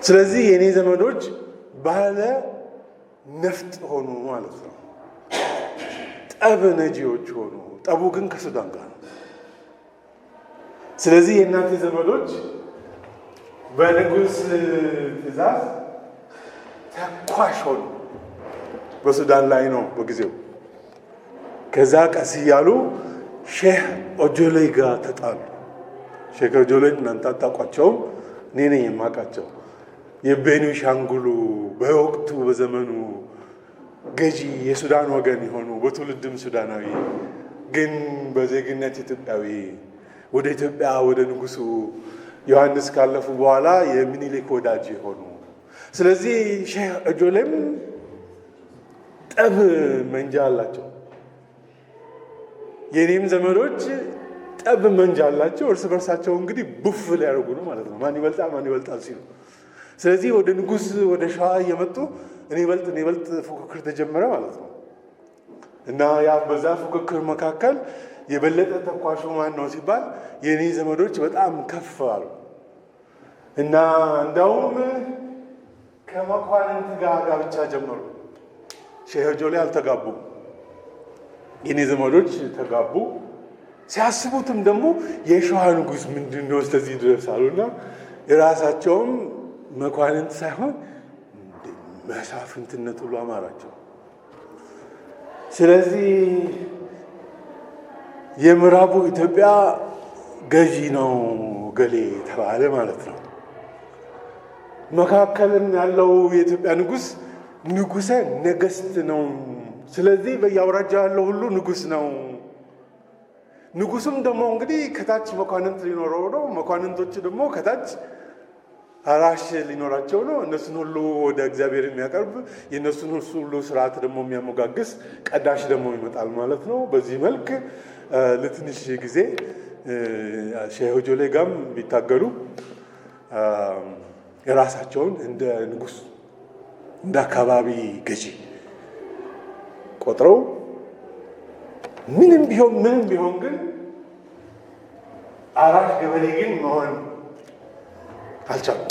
ስለዚህ የኔ ዘመዶች ባለ ነፍጥ ሆኑ ማለት ነው። ጠብ ነጂዎች ሆኑ። ጠቡ ግን ከሱዳን ጋር ነው። ስለዚህ የእናንተ ዘመዶች በንጉሥ ትእዛዝ ተኳሽ ሆኑ። በሱዳን ላይ ነው በጊዜው። ከዛ ቀስ እያሉ ሼህ ኦጆሌ ጋር ተጣሉ። ሼህ ኦጆሌ እናንተ አታውቋቸውም፣ እኔ ነኝ የማውቃቸው። የቤኒሻንጉሉ በወቅቱ በዘመኑ ገዢ የሱዳን ወገን የሆኑ በትውልድም ሱዳናዊ ግን በዜግነት ኢትዮጵያዊ ወደ ኢትዮጵያ ወደ ንጉሱ ዮሐንስ ካለፉ በኋላ የሚኒሊክ ወዳጅ የሆኑ። ስለዚህ ሼህ ኦጆሌም ጠብ መንጃ አላቸው። የኔም ዘመዶች ጠብ መንጃ አላቸው። እርስ በርሳቸው እንግዲህ ቡፍ ሊያደርጉ ነው ማለት ነው። ማን ይበልጣል ሲሉ። ስለዚህ ወደ ንጉስ ወደ ሸዋ እየመጡ እኔ ይበልጥ ፉክክር ተጀመረ ማለት ነው። እና ያ በዛ ፉክክር መካከል የበለጠ ተኳሹ ማን ነው ሲባል የኔ ዘመዶች በጣም ከፍ አሉ እና እንዳውም ከመኳንንት ጋር ጋብቻ ጀመሩ። ሼህ ኦጆሌ አልተጋቡም፣ የኔ ዘመዶች ተጋቡ። ሲያስቡትም ደግሞ የሸዋ ንጉስ ምንድን ነው እስከዚህ ድረስ አሉና የራሳቸውም መኳንንት ሳይሆን መሳፍንትነት ሁሉ አማራቸው። ስለዚህ የምዕራቡ ኢትዮጵያ ገዢ ነው ገሌ ተባለ ማለት ነው። መካከልም ያለው የኢትዮጵያ ንጉስ ንጉሰ ነገስት ነው። ስለዚህ በየአውራጃ ያለው ሁሉ ንጉስ ነው። ንጉሱም ደግሞ እንግዲህ ከታች መኳንንት ሊኖረው ነው። መኳንንቶች ደግሞ ከታች አራሽ ሊኖራቸው ነው። እነሱን ሁሉ ወደ እግዚአብሔር የሚያቀርብ የእነሱን ሁሉ ስርዓት ደግሞ የሚያሞጋግስ ቀዳሽ ደግሞ ይመጣል ማለት ነው። በዚህ መልክ ለትንሽ ጊዜ ሼህ ኦጆሌ ጋም ቢታገሉ የራሳቸውን እንደ ንጉስ እንደ አካባቢ ገዢ ቆጥረው ምንም ቢሆን ግን አራሽ ገበሬ ግን መሆን አልቻሉም።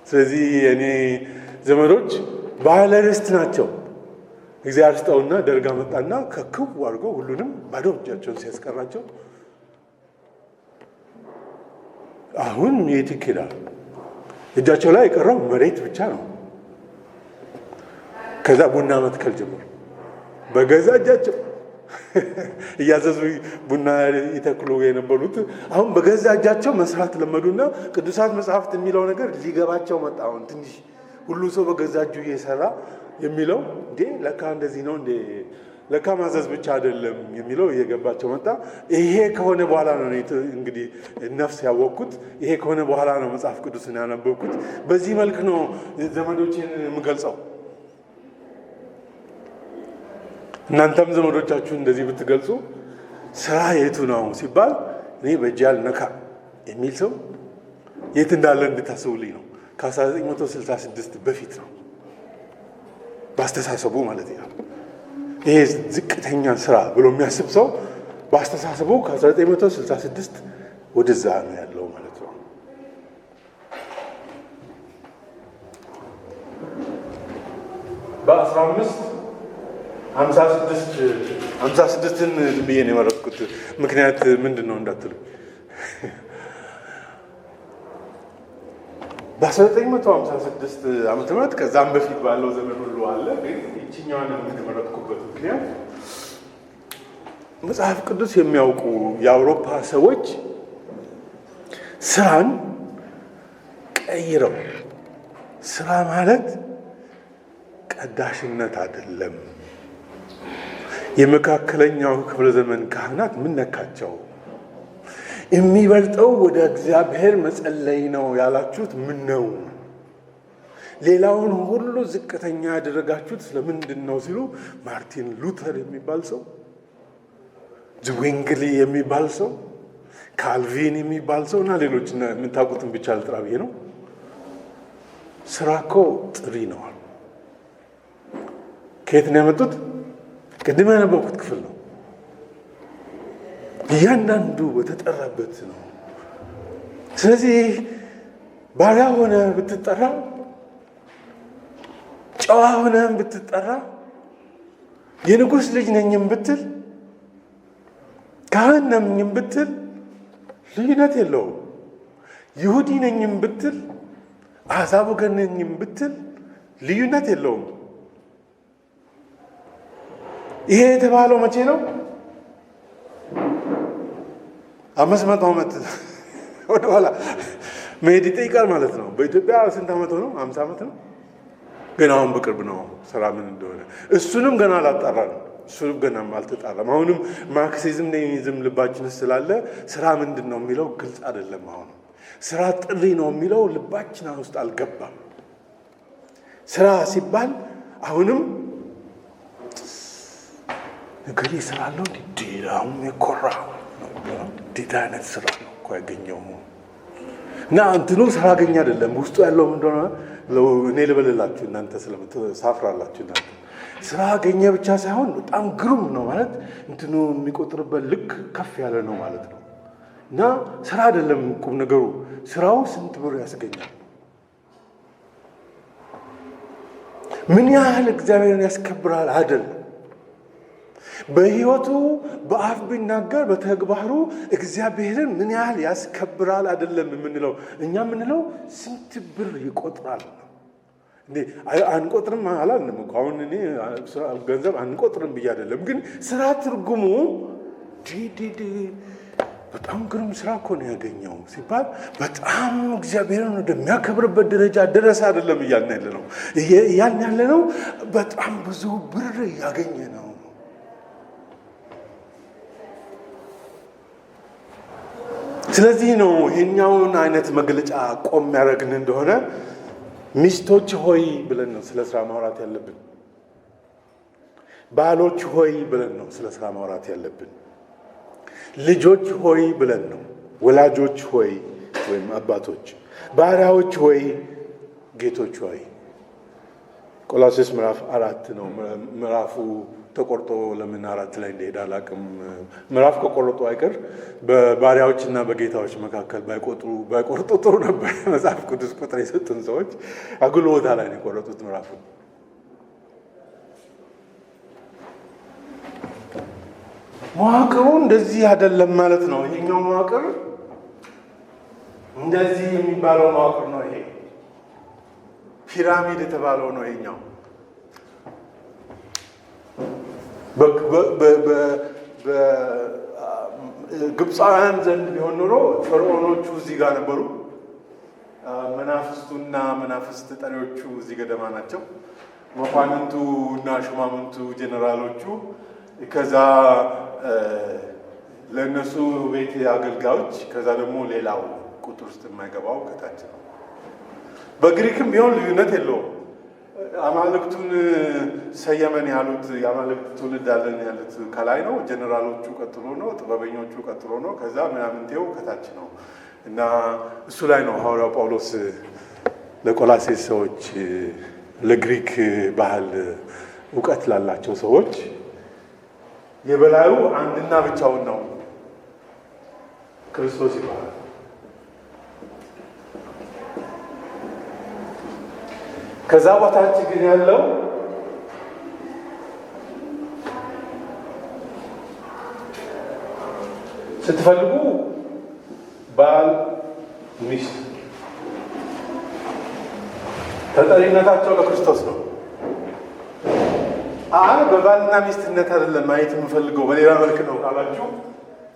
ስለዚህ እኔ ዘመዶች ባለ ርስት ናቸው። እግዚአብሔር ስጠውና ደርግ መጣና ከክው አድርጎ ሁሉንም ባዶ እጃቸውን ሲያስቀራቸው አሁን የት ይኬዳል? እጃቸው ላይ የቀረው መሬት ብቻ ነው። ከዛ ቡና መትከል ጀመሩ። በገዛ እጃቸው እያዘዙ ቡና ይተክሉ የነበሩት አሁን በገዛ እጃቸው መስራት ለመዱና ቅዱሳት መጽሐፍት የሚለው ነገር ሊገባቸው መጣ። አሁን ትንሽ ሁሉ ሰው በገዛ እጁ እየሰራ የሚለው እንዴ ለካ እንደዚህ ነው እንዴ ለካ ማዘዝ ብቻ አይደለም የሚለው እየገባቸው መጣ። ይሄ ከሆነ በኋላ ነው እንግዲህ ነፍስ ያወቅኩት። ይሄ ከሆነ በኋላ ነው መጽሐፍ ቅዱስን ያነበብኩት። በዚህ መልክ ነው ዘመዶችን የምገልጸው። እናንተም ዘመዶቻችሁ እንደዚህ ብትገልጹ ስራ የቱ ነው ሲባል እኔ በእጄ አልነካ የሚል ሰው የት እንዳለ እንድታስቡልኝ ነው። ከ1966 በፊት ነው በአስተሳሰቡ ማለት ነው። ይሄ ዝቅተኛ ስራ ብሎ የሚያስብ ሰው በአስተሳሰቡ ከ1966 ወደዛ ነው ያለው ማለት ነው። በ1556ን ብዬ ነው የመረጥኩት። ምክንያት ምንድን ነው እንዳትሉ በ1956 ዓመተ ምህረት ከዛም በፊት ባለው ዘመን ሁሉ አለ። ግን ይችኛዋን የመረጥኩበት ምክንያት መጽሐፍ ቅዱስ የሚያውቁ የአውሮፓ ሰዎች ስራን ቀይረው ስራ ማለት ቀዳሽነት አይደለም። የመካከለኛው ክፍለ ዘመን ካህናት ምን ነካቸው? የሚበልጠው ወደ እግዚአብሔር መጸለይ ነው ያላችሁት ምን ነው? ሌላውን ሁሉ ዝቅተኛ ያደረጋችሁት ስለምንድን ነው ሲሉ ማርቲን ሉተር የሚባል ሰው፣ ዝዊንግሊ የሚባል ሰው፣ ካልቪን የሚባል ሰው እና ሌሎች የምታውቁትን ብቻ ልጥራ ብዬ ነው። ስራ እኮ ጥሪ ነው። ከየት ነው ያመጡት? ቅድም ያነበብኩት ክፍል ነው። እያንዳንዱ በተጠራበት ነው። ስለዚህ ባሪያ ሆነ ብትጠራ፣ ጨዋ ሆነ ብትጠራ፣ የንጉሥ ልጅ ነኝም ብትል፣ ካህን ነኝም ብትል ልዩነት የለውም። ይሁዲ ነኝም ብትል፣ አሕዛብ ወገን ነኝም ብትል ልዩነት የለውም። ይሄ የተባለው መቼ ነው? 500 ዓመት ወደኋላ መሄድ ይጠይቃል ማለት ነው። በኢትዮጵያ ስንት ዓመት ሆነው? 50 ዓመት ነው። ግን አሁን በቅርብ ነው ስራ ምን እንደሆነ። እሱንም ገና አላጣራንም። እሱንም ገና አልተጣራም። አሁንም ማርክሲዝም ሌኒኒዝም ልባችን ስላለ ስራ ምንድን ነው የሚለው ግልጽ አይደለም። አሁን ስራ ጥሪ ነው የሚለው ልባችን ውስጥ አልገባም። ስራ ሲባል አሁንም ነገሬ ስራ አለው ዲዳም የኮራ ዲዳ አይነት ስራ ነው እኮ ያገኘው እና እንትኑ ስራ አገኘ አይደለም። ውስጡ ያለው እንደሆነ እኔ ልበልላችሁ እናንተ ስለምትሳፍራላችሁ እናንተ ስራ አገኘ ብቻ ሳይሆን በጣም ግሩም ነው ማለት እንትኑ የሚቆጥርበት ልክ ከፍ ያለ ነው ማለት ነው። እና ስራ አይደለም ቁም ነገሩ፣ ስራው ስንት ብር ያስገኛል፣ ምን ያህል እግዚአብሔርን ያስከብራል አይደለም። በህይወቱ በአፍ ቢናገር በተግባሩ እግዚአብሔርን ምን ያህል ያስከብራል አይደለም የምንለው። እኛ የምንለው ስንት ብር ይቆጥራል እንዴ? አንቆጥርም አላልንም እኮ አሁን እኔ ገንዘብ አንቆጥርም ብዬ አይደለም። ግን ስራ ትርጉሙ በጣም ግሩም ስራ እኮ ነው ያገኘው ሲባል በጣም እግዚአብሔርን ወደሚያከብርበት ደረጃ ደረሰ አይደለም እያልን ያለ ነው። እያልን ያለ ነው በጣም ብዙ ብር ያገኘ ነው። ስለዚህ ነው ይሄኛውን አይነት መግለጫ ቆም ያደረግን እንደሆነ ሚስቶች ሆይ ብለን ነው ስለ ስራ ማውራት ያለብን። ባሎች ሆይ ብለን ነው ስለ ስራ ማውራት ያለብን። ልጆች ሆይ ብለን ነው፣ ወላጆች ሆይ ወይም አባቶች፣ ባሪያዎች ሆይ፣ ጌቶች ሆይ። ቆላስይስ ምዕራፍ 4 ነው ምዕራፉ ተቆርጦ ለምን 4 ላይ እንደሄደ አላውቅም። ምዕራፍ ከቆረጡ አይቀር በባሪያዎችና በጌታዎች መካከል ባይቆርጡ ጥሩ ነበር። መጽሐፍ ቅዱስ ቁጥር የሰጡን ሰዎች አጉል ቦታ ላይ ነው የቆረጡት ምዕራፉ። መዋቅሩ እንደዚህ አይደለም ማለት ነው። ይሄኛው መዋቅር እንደዚህ የሚባለው መዋቅር ነው። ይሄ ፒራሚድ የተባለው ነው። ይሄኛው በግብፃውያን ዘንድ ቢሆን ኖሮ ፈርዖኖቹ እዚህ ጋር ነበሩ። መናፍስቱና መናፍስት ጠሪዎቹ እዚህ ገደማ ናቸው። መኳንንቱ እና ሹማምንቱ ጄኔራሎቹ ከዛ ለእነሱ ቤት አገልጋዮች፣ ከዛ ደግሞ ሌላው ቁጥር ውስጥ የማይገባው ከታች ነው። በግሪክም ቢሆን ልዩነት የለውም። አማልክቱን ሰየመን ያሉት የአማልክት ትውልድ አለን ያሉት ከላይ ነው። ጀነራሎቹ ቀጥሎ ነው። ጥበበኞቹ ቀጥሎ ነው። ከዛ ምናምንቴው ከታች ነው። እና እሱ ላይ ነው ሐዋርያው ጳውሎስ ለቆላሴስ ሰዎች፣ ለግሪክ ባህል እውቀት ላላቸው ሰዎች የበላዩ አንድና ብቻውን ነው፣ ክርስቶስ ይባላል። ከዛ በታች ግን ያለው ስትፈልጉ ባል ሚስት ተጠሪነታቸው ለክርስቶስ ነው። በባልና ሚስትነት አይደለም ማየት የምፈልገው በሌላ መልክ ነው ካላችሁ፣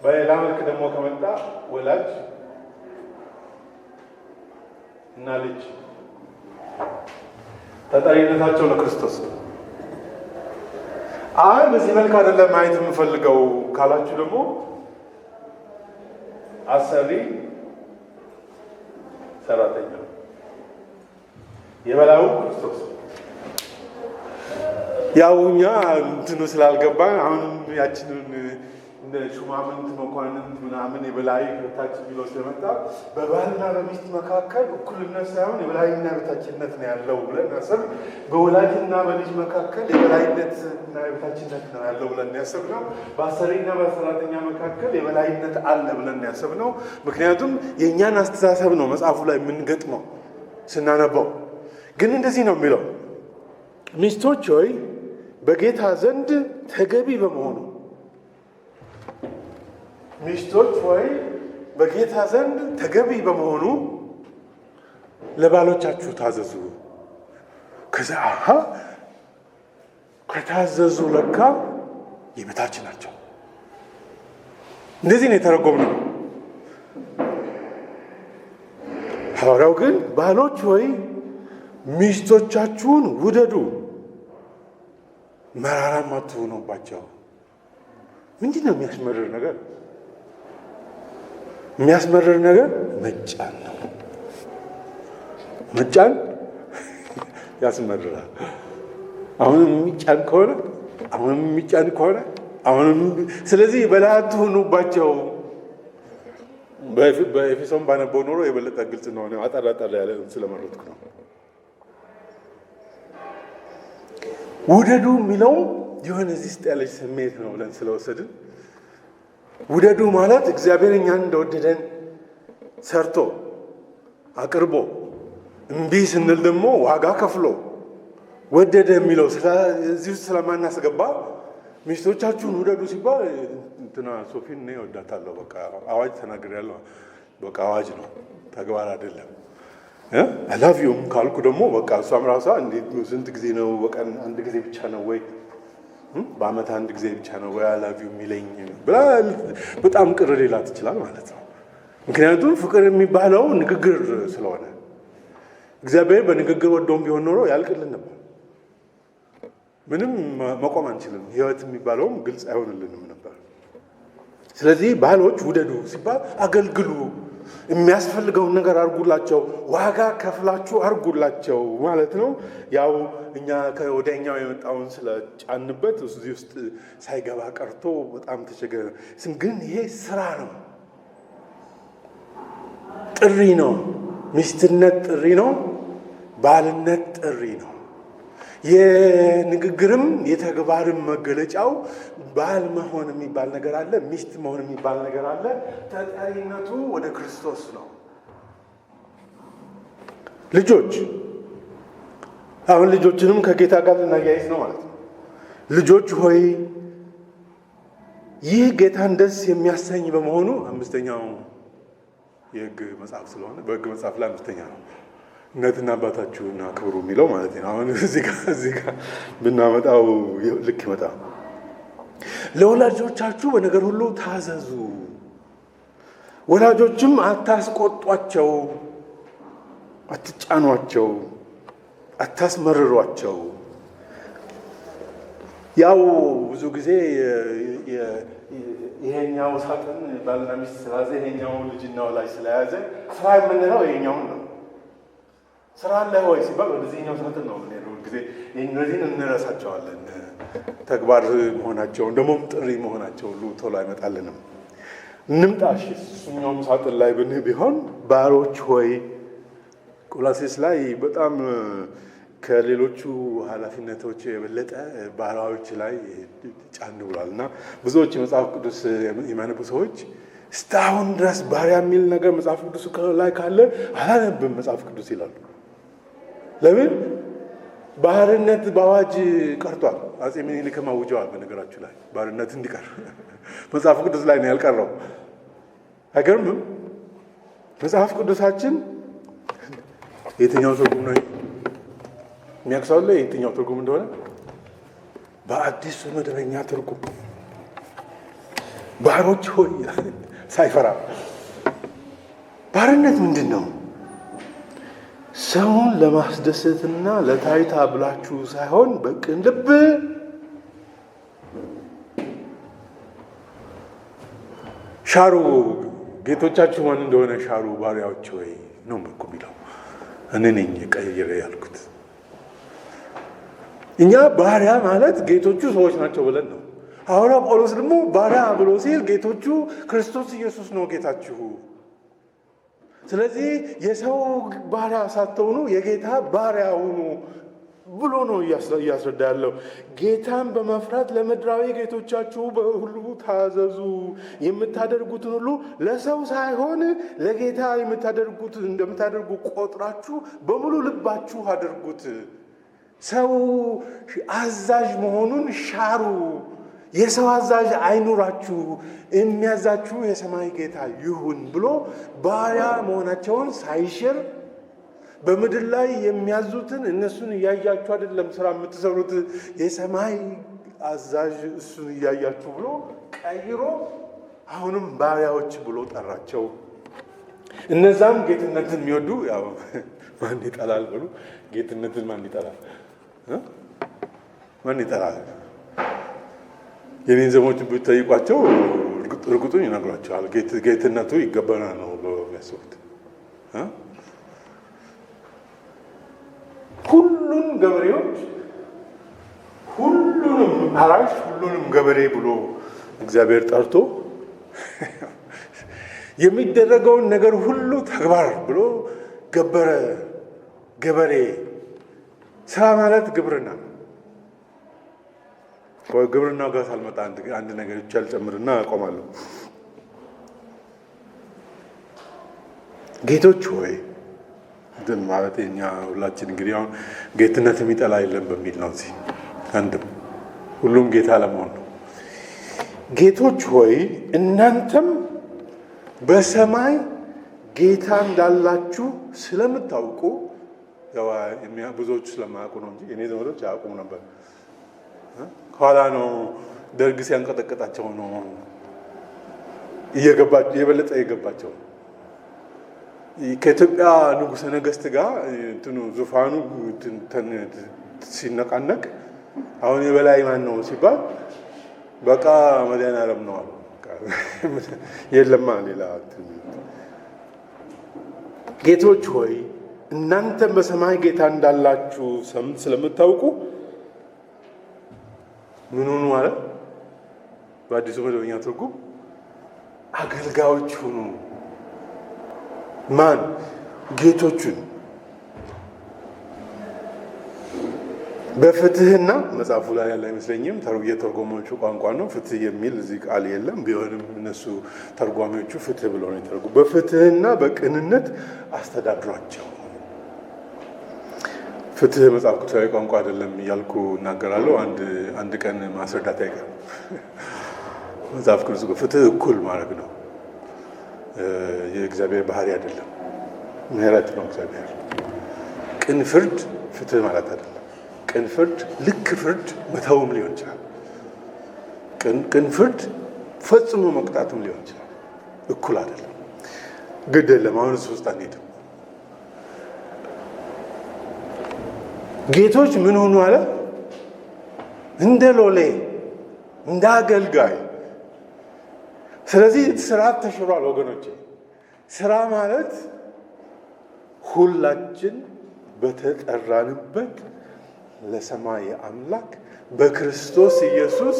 በሌላ መልክ ደግሞ ከመጣ ወላጅ እና ልጅ ተጠሪነታቸው ለክርስቶስ ነው። በዚህ መልክ አይደለም ማየት የምፈልገው ካላችሁ ደግሞ አሰሪ ሰራተኛ፣ የበላዩ ክርስቶስ። ያው እኛ እንትኑ ስላልገባን አሁንም ያችንን ሹማምንት መኳንንት ምናምን የበላይ ከታች የሚለው ስለመጣ በባልና በሚስት መካከል እኩልነት ሳይሆን የበላይና የበታችነት ነው ያለው ብለን ያሰብ፣ በወላጅና በልጅ መካከል የበላይነትና የበታችነት ነው ያለው ብለን ያሰብ ነው። በአሰሪና በሰራተኛ መካከል የበላይነት አለ ብለን ያሰብ ነው። ምክንያቱም የእኛን አስተሳሰብ ነው መጽሐፉ ላይ የምንገጥመው ስናነባው። ግን እንደዚህ ነው የሚለው፣ ሚስቶች ሆይ በጌታ ዘንድ ተገቢ በመሆኑ ሚስቶች ሆይ በጌታ ዘንድ ተገቢ በመሆኑ ለባሎቻችሁ ታዘዙ። ከዛ ከታዘዙ ለካ የበታች ናቸው። እንደዚህ ነው የተረጎምነው። ሐዋርያው ግን ባሎች ሆይ ሚስቶቻችሁን ውደዱ፣ መራራም አትሁኑባቸው። ምንድን ነው የሚያስመርር ነገር? የሚያስመርር ነገር መጫን ነው። መጫን ያስመርራል። አሁንም የሚጫን ከሆነ አሁንም ስለዚህ በላይ አትሁኑባቸው። በኤፌሶን ባነበው ኖሮ የበለጠ ግልጽ ነው። አጠር ያለ ስለመረጥኩ ነው። ውደዱ የሚለው የሆነ እዚህ ውስጥ ያለች ስሜት ነው ብለን ስለወሰድን፣ ውደዱ ማለት እግዚአብሔር እኛን እንደወደደን ሰርቶ አቅርቦ እምቢ ስንል ደግሞ ዋጋ ከፍሎ ወደደ የሚለው እዚህ ውስጥ ስለማናስገባ ሚስቶቻችሁን ውደዱ ሲባል እንትና ሶፊን እኔ እወዳታለሁ በቃ አዋጅ ተናግሬያለሁ፣ በቃ አዋጅ ነው፣ ተግባር አይደለም። አላቭ ዩም ካልኩ ደግሞ በቃ እሷም ራሷ እንዴት ስንት ጊዜ ነው በቀን አንድ ጊዜ ብቻ ነው ወይ በአመት አንድ ጊዜ ብቻ ነው ወይ አላቭ ዩ የሚለኝ ብላ በጣም ቅር ሌላት ይችላል ማለት ነው። ምክንያቱም ፍቅር የሚባለው ንግግር ስለሆነ እግዚአብሔር በንግግር ወዶም ቢሆን ኖሮ ያልቅልን ነበር። ምንም መቆም አንችልም። ህይወት የሚባለውም ግልጽ አይሆንልንም ነበር። ስለዚህ ባሎች ውደዱ ሲባል አገልግሉ፣ የሚያስፈልገውን ነገር አርጉላቸው፣ ዋጋ ከፍላችሁ አርጉላቸው ማለት ነው። ያው እኛ ወደኛው የመጣውን ስለጫንበት እዚህ ውስጥ ሳይገባ ቀርቶ በጣም ተቸገረ። ግን ይሄ ስራ ነው፣ ጥሪ ነው። ሚስትነት ጥሪ ነው፣ ባልነት ጥሪ ነው። የንግግርም የተግባርም መገለጫው ባል መሆን የሚባል ነገር አለ፣ ሚስት መሆን የሚባል ነገር አለ። ተጠሪነቱ ወደ ክርስቶስ ነው። ልጆች አሁን ልጆችንም ከጌታ ጋር ልናያይዝ ነው ማለት ነው። ልጆች ሆይ ይህ ጌታን ደስ የሚያሰኝ በመሆኑ አምስተኛው የሕግ መጽሐፍ ስለሆነ በሕግ መጽሐፍ ላይ አምስተኛ ነው። እናትና አባታችሁን አክብሩ የሚለው ማለት ነው። አሁን እዚህ ጋር ብናመጣው ልክ ይመጣ። ለወላጆቻችሁ በነገር ሁሉ ታዘዙ፣ ወላጆችም አታስቆጧቸው፣ አትጫኗቸው፣ አታስመርሯቸው። ያው ብዙ ጊዜ ይሄኛው ሳጥን ባልና ሚስት ስለያዘ ይሄኛው ልጅና ወላጅ ስለያዘ ስራ የምንለው ይሄኛውን ነው። ስራ አለ ወይ ሲባል ወደዚህኛው ሳጥን ነው የምንሄደው። ጊዜ እነዚህን እንረሳቸዋለን። ተግባር መሆናቸውን ደግሞም ጥሪ መሆናቸው ሁሉ ቶሎ አይመጣልንም። እንምጣሽ እሱኛውም ሳጥን ላይ ብንህ ቢሆን ባሮች ሆይ ቆላስይስ ላይ በጣም ከሌሎቹ ኃላፊነቶች የበለጠ ባሪያዎች ላይ ጫን ብሏል እና ብዙዎች የመጽሐፍ ቅዱስ የሚያነቡ ሰዎች እስካሁን ድረስ ባሪያ የሚል ነገር መጽሐፍ ቅዱስ ላይ ካለ አላነብም መጽሐፍ ቅዱስ ይላሉ። ለምን? ባርነት በአዋጅ ቀርቷል። አፄ ምኒልክም አውጀዋል። በነገራችሁ ላይ ባርነት እንዲቀር መጽሐፍ ቅዱስ ላይ ነው ያልቀረው። አይገርምም? መጽሐፍ ቅዱሳችን የትኛው ትርጉም ነው የሚያክሰው? የትኛው ትርጉም እንደሆነ በአዲሱ መደበኛ ትርጉም ባሮች ሆይ ሳይፈራ ባርነት ምንድን ነው? ሰውን ለማስደሰትና ለታይታ ብላችሁ ሳይሆን በቅን ልብ ሻሩ፣ ጌቶቻችሁ ማን እንደሆነ ሻሩ ባሪያዎች ሆይ ነው እኮ የሚለው። እኔ ነኝ የቀየረ ያልኩት። እኛ ባሪያ ማለት ጌቶቹ ሰዎች ናቸው ብለን ነው። ሐዋርያው ጳውሎስ ደግሞ ባሪያ ብሎ ሲል ጌቶቹ ክርስቶስ ኢየሱስ ነው ጌታችሁ። ስለዚህ የሰው ባሪያ ሳትሆኑ የጌታ ባሪያ ሁኑ ብሎ ነው እያስረዳ ያለው። ጌታን በመፍራት ለምድራዊ ጌቶቻችሁ በሁሉ ታዘዙ። የምታደርጉትን ሁሉ ለሰው ሳይሆን ለጌታ እንደምታደርጉ ቆጥራችሁ በሙሉ ልባችሁ አድርጉት። ሰው አዛዥ መሆኑን ሻሩ። የሰው አዛዥ አይኑራችሁ፣ የሚያዛችሁ የሰማይ ጌታ ይሁን ብሎ ባሪያ መሆናቸውን ሳይሽር በምድር ላይ የሚያዙትን እነሱን እያያችሁ አይደለም ስራ የምትሰሩት፣ የሰማይ አዛዥ እሱን እያያችሁ ብሎ ቀይሮ አሁንም ባሪያዎች ብሎ ጠራቸው። እነዛም ጌትነትን የሚወዱ ያው ማን ይጠላል ብሎ ጌትነትን ማን ይጠላል? ማን ይጠላል? የኔን ዘመዶች ብትጠይቋቸው እርግጡን ይነግሯቸዋል። ጌትነቱ ይገባናል ነው ብሎ የሚያስቡት። ሁሉም ገበሬዎች፣ ሁሉንም አራሽ፣ ሁሉንም ገበሬ ብሎ እግዚአብሔር ጠርቶ የሚደረገውን ነገር ሁሉ ተግባር ብሎ ገበረ። ገበሬ ስራ ማለት ግብርና ነው። ግብርናው ጋር ሳልመጣ አንድ ነገር ብቻ ልጨምርና አቆማለሁ። ጌቶች ሆይ ማለት እኛ ሁላችን እንግዲህ አሁን ጌትነት የሚጠላ የለም በሚል ነው። እዚህ አንድም ሁሉም ጌታ ለመሆን ነው። ጌቶች ሆይ እናንተም በሰማይ ጌታ እንዳላችሁ ስለምታውቁ፣ ብዙዎቹ ስለማያውቁ ነው እንጂ የኔ ዘመዶች አያውቁም ነበር። ኋላ ነው ደርግ ሲያንቀጠቀጣቸው ነው የበለጠ የገባቸው። ከኢትዮጵያ ንጉሠ ነገሥት ጋር ዙፋኑ ሲነቃነቅ አሁን የበላይ ማን ነው ሲባል በቃ መድኃኒዓለም ነው አሉ። የለማ ሌላ። ጌቶች ሆይ እናንተም በሰማይ ጌታ እንዳላችሁ ስለምታውቁ ምን ሆኑ ማለት በአዲሱ መደበኛ ትርጉም አገልጋዮች ሁኑ። ማን? ጌቶቹን። በፍትህና መጽሐፉ ላይ ያለ አይመስለኝም። የተርጓሚዎቹ ቋንቋ ነው። ፍትህ የሚል እዚህ ቃል የለም። ቢሆንም እነሱ ተርጓሚዎቹ ፍትህ ብለው ነው የተረጉ። በፍትህና በቅንነት አስተዳድሯቸው። ፍትህ መጽሐፍ ቅዱሳዊ ቋንቋ አይደለም እያልኩ እናገራለሁ። አንድ ቀን ማስረዳት አይቀርም። መጽሐፍ ቅዱስ ፍትህ እኩል ማድረግ ነው። የእግዚአብሔር ባህሪ አይደለም፣ ምህረት ነው እግዚአብሔር። ቅን ፍርድ ፍትህ ማለት አይደለም። ቅን ፍርድ ልክ ፍርድ መተውም ሊሆን ይችላል። ቅን ፍርድ ፈጽሞ መቅጣትም ሊሆን ይችላል። እኩል አይደለም። ግድ የለም። አሁን እሱ ውስጥ አንሄድም። ጌቶች ምን ሆኑ አለ? እንደ ሎሌ፣ እንደ አገልጋይ። ስለዚህ ስርዓት ተሽሯል ወገኖቼ። ስራ ማለት ሁላችን በተጠራንበት ለሰማይ አምላክ በክርስቶስ ኢየሱስ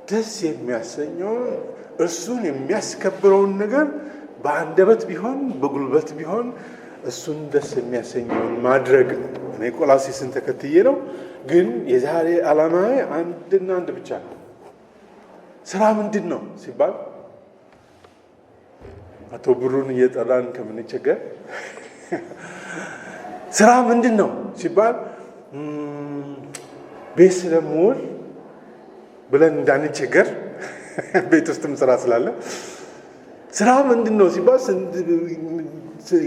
ደስ የሚያሰኘውን እርሱን የሚያስከብረውን ነገር በአንደበት ቢሆን በጉልበት ቢሆን እሱን ደስ የሚያሰኘውን ማድረግ ነው። እኔ ቆላስይስን ተከትዬ ነው፣ ግን የዛሬ ዓላማዬ አንድና አንድ ብቻ ነው። ስራ ምንድን ነው ሲባል አቶ ብሩን እየጠራን ከምንቸገር ስራ ምንድን ነው ሲባል ቤት ስለምውል ብለን እንዳንቸገር ቤት ውስጥም ስራ ስላለ ስራ ምንድን ነው ሲባል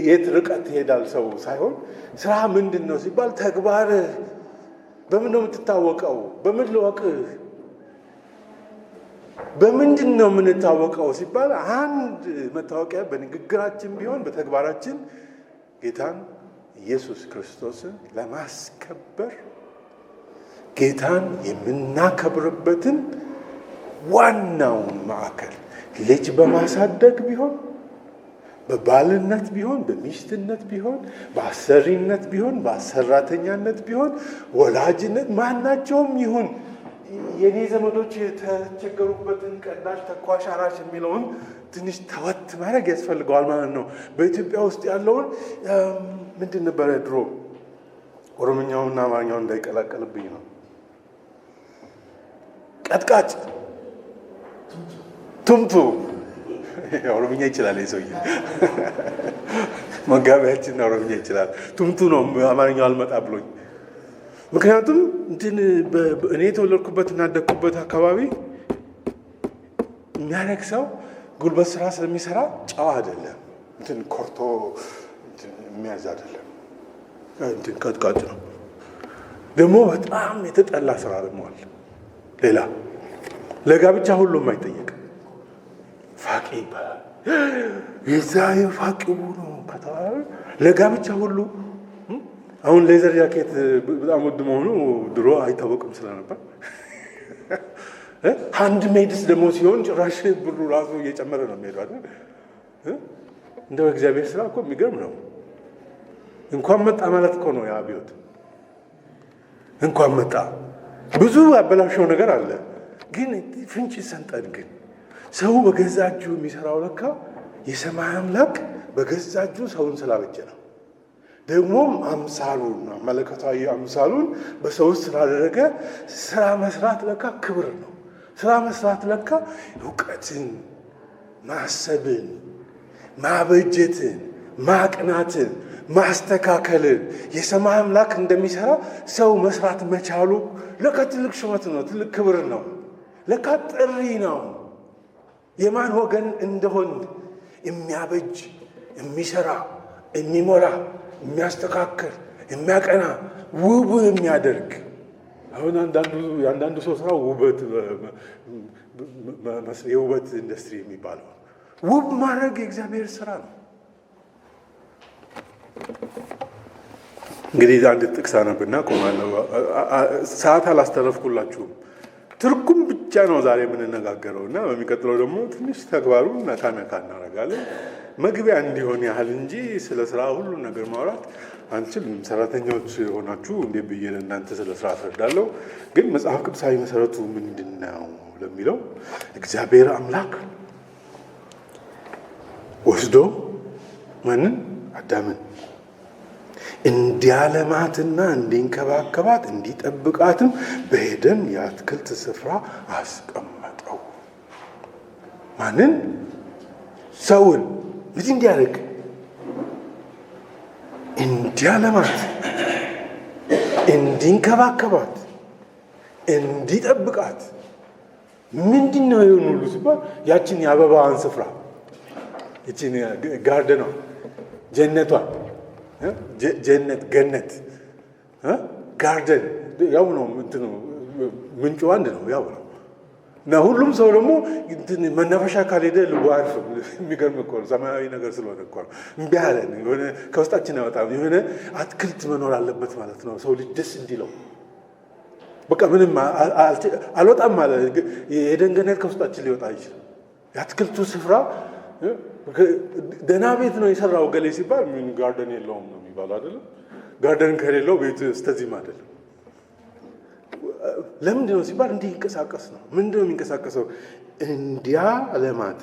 የት ርቀት ይሄዳል ሰው ሳይሆን ስራ ምንድን ነው ሲባል ተግባር በምን ነው የምትታወቀው? በምን ልወቅህ? በምንድን ነው የምንታወቀው ሲባል አንድ መታወቂያ በንግግራችን ቢሆን በተግባራችን ጌታን ኢየሱስ ክርስቶስን ለማስከበር ጌታን የምናከብርበትን ዋናውን ማዕከል ልጅ በማሳደግ ቢሆን በባልነት ቢሆን በሚስትነት ቢሆን በአሰሪነት ቢሆን በአሰራተኛነት ቢሆን ወላጅነት ማናቸውም ይሁን የኔ ዘመዶች የተቸገሩበትን ቀዳሽ ተኳሽ አራሽ የሚለውን ትንሽ ተወት ማድረግ ያስፈልገዋል ማለት ነው። በኢትዮጵያ ውስጥ ያለውን ምንድን ነበረ ድሮ ኦሮምኛውና አማርኛው እንዳይቀላቀልብኝ ነው። ቀጥቃጭ ቱምቱ ኦሮምኛ ይችላል ሰውዬ መጋቢያችን ኦሮምኛ ይችላል። ቱምቱ ነው አማርኛው አልመጣ ብሎኝ። ምክንያቱም እኔ የተወለድኩበት እና ያደግኩበት አካባቢ የሚያደርግ ሰው ጉልበት ስራ ስለሚሰራ ጨዋ አይደለም። ኮርቶ የሚያዝ አይደለም። ቀጥቃጭ ነው። ደግሞ በጣም የተጠላ ስራ ደግሞ አለ። ሌላ ለጋብቻ ሁሉም አይጠየቅም። ፋቂ ይባላል። የዛ የፋቂው ነው ከተባለ ለጋብቻ ሁሉ አሁን ሌዘር ጃኬት በጣም ውድ መሆኑ ድሮ አይታወቅም ስለነበር ሃንድ ሜድስ ደግሞ ሲሆን ጭራሽ ብሩ ራሱ እየጨመረ ነው የሚሄደው አይደል? እንደው እግዚአብሔር ስራ እኮ የሚገርም ነው። እንኳን መጣ ማለት እኮ ነው ያ አብዮት። እንኳን መጣ ብዙ ያበላሸው ነገር አለ። ግን ፍንጭ ሰንጠን ግን ሰው በገዛ እጁ የሚሰራው ለካ የሰማይ አምላክ በገዛ እጁ ሰውን ስላበጀ ነው። ደግሞም አምሳሉን መለኮታዊ አምሳሉን በሰው ውስጥ ስላደረገ ስራ መስራት ለካ ክብር ነው። ስራ መስራት ለካ እውቀትን፣ ማሰብን፣ ማበጀትን፣ ማቅናትን፣ ማስተካከልን የሰማይ አምላክ እንደሚሰራ ሰው መስራት መቻሉ ለካ ትልቅ ሹመት ነው፣ ትልቅ ክብር ነው። ለካ ጥሪ ነው። የማን ወገን እንደሆን የሚያበጅ የሚሰራ የሚሞላ የሚያስተካክል የሚያቀና ውብ የሚያደርግ። አሁን አንዳንዱ ሰው ስራ ውበት የውበት ኢንዱስትሪ የሚባለው ውብ ማድረግ የእግዚአብሔር ስራ ነው። እንግዲህ አንድ ጥቅስ አነብና ቆማለሁ። ሰዓት አላስተረፍኩላችሁም። ትርጉም ብቻ ነው ዛሬ የምንነጋገረው እና በሚቀጥለው ደግሞ ትንሽ ተግባሩን ነካ እናደርጋለን። መግቢያ እንዲሆን ያህል እንጂ ስለ ስራ ሁሉ ነገር ማውራት አንችልም። ሰራተኞች ሆናችሁ እንዴት ብዬ ለእናንተ ስለ ስራ አስረዳለሁ። ግን መጽሐፍ ቅዱሳዊ መሰረቱ ምንድን ነው ለሚለው እግዚአብሔር አምላክ ወስዶ ማንን? አዳምን እንዲያለማትና እንዲንከባከባት እንዲጠብቃትም በኤደን የአትክልት ስፍራ አስቀመጠው። ማንን? ሰውን። እንግዲህ እንዲያደርግ እንዲያለማት፣ እንዲንከባከባት፣ እንዲጠብቃት። ምንድን ነው ይሁን ሁሉ ሲባል ያችን የአበባዋን ስፍራ ያችን ጋርደኗ ጀነቷን ጀነት ገነት ጋርደን ያው ነው እንትኑ ምንጩ አንድ ነው ያው ነው። እና ሁሉም ሰው ደግሞ መናፈሻ ካልሄደ ልቡ አያርፍም። የሚገርም እኮ ነው። ሰማያዊ ነገር ስለሆነ እኮ ነው። እምቢ አለን። የሆነ ከውስጣችን ያወጣ የሆነ አትክልት መኖር አለበት ማለት ነው። ሰው ልጅ ደስ እንዲለው በቃ ምንም አልወጣም ማለት የኤደን ገነት ከውስጣችን ሊወጣ አይችልም። የአትክልቱ ስፍራ ደህና ቤት ነው የሰራው ገሌ ሲባል ምን ጋርደን የለውም ነው የሚባለው አይደለም። ጋርደን ከሌለው ቤት እስከዚህም አይደለም። ለምንድን ነው ሲባል እንዲንቀሳቀስ ነው። ምንድን ነው የሚንቀሳቀሰው? እንዲያለማት፣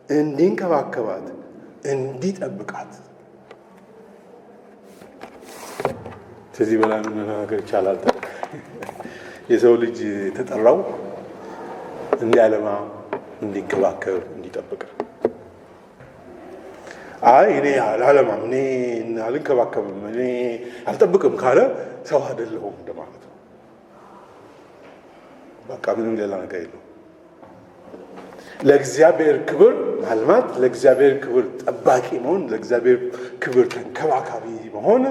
እንዲንከባከባት፣ እንዲጠብቃት። ከዚህ በላይ ምን መናገር ይቻላል? የሰው ልጅ የተጠራው እንዲያለማ፣ እንዲንከባከብ፣ እንዲጠብቅ። አይ እኔ አላለማም፣ እኔ አልንከባከብም፣ እኔ አልጠብቅም ካለ ሰው አይደለሁም እንደማለት ነው። በቃ ምንም ሌላ ነገር የለውም። ለእግዚአብሔር ክብር ማልማት፣ ለእግዚአብሔር ክብር ጠባቂ መሆን፣ ለእግዚአብሔር ክብር ተንከባካቢ መሆን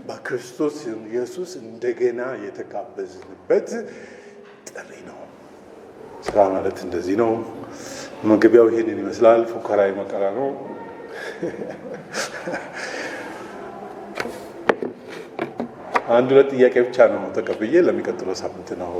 በክርስቶስ ኢየሱስ እንደገና የተጋበዝንበት ጥሪ ነው። ስራ ማለት እንደዚህ ነው። መግቢያው ይሄንን ይመስላል። ፉከራ መቀራ ነው። አንድ ሁለት ጥያቄ ብቻ ነው ተቀብዬ ለሚቀጥለው ሳምንት ነው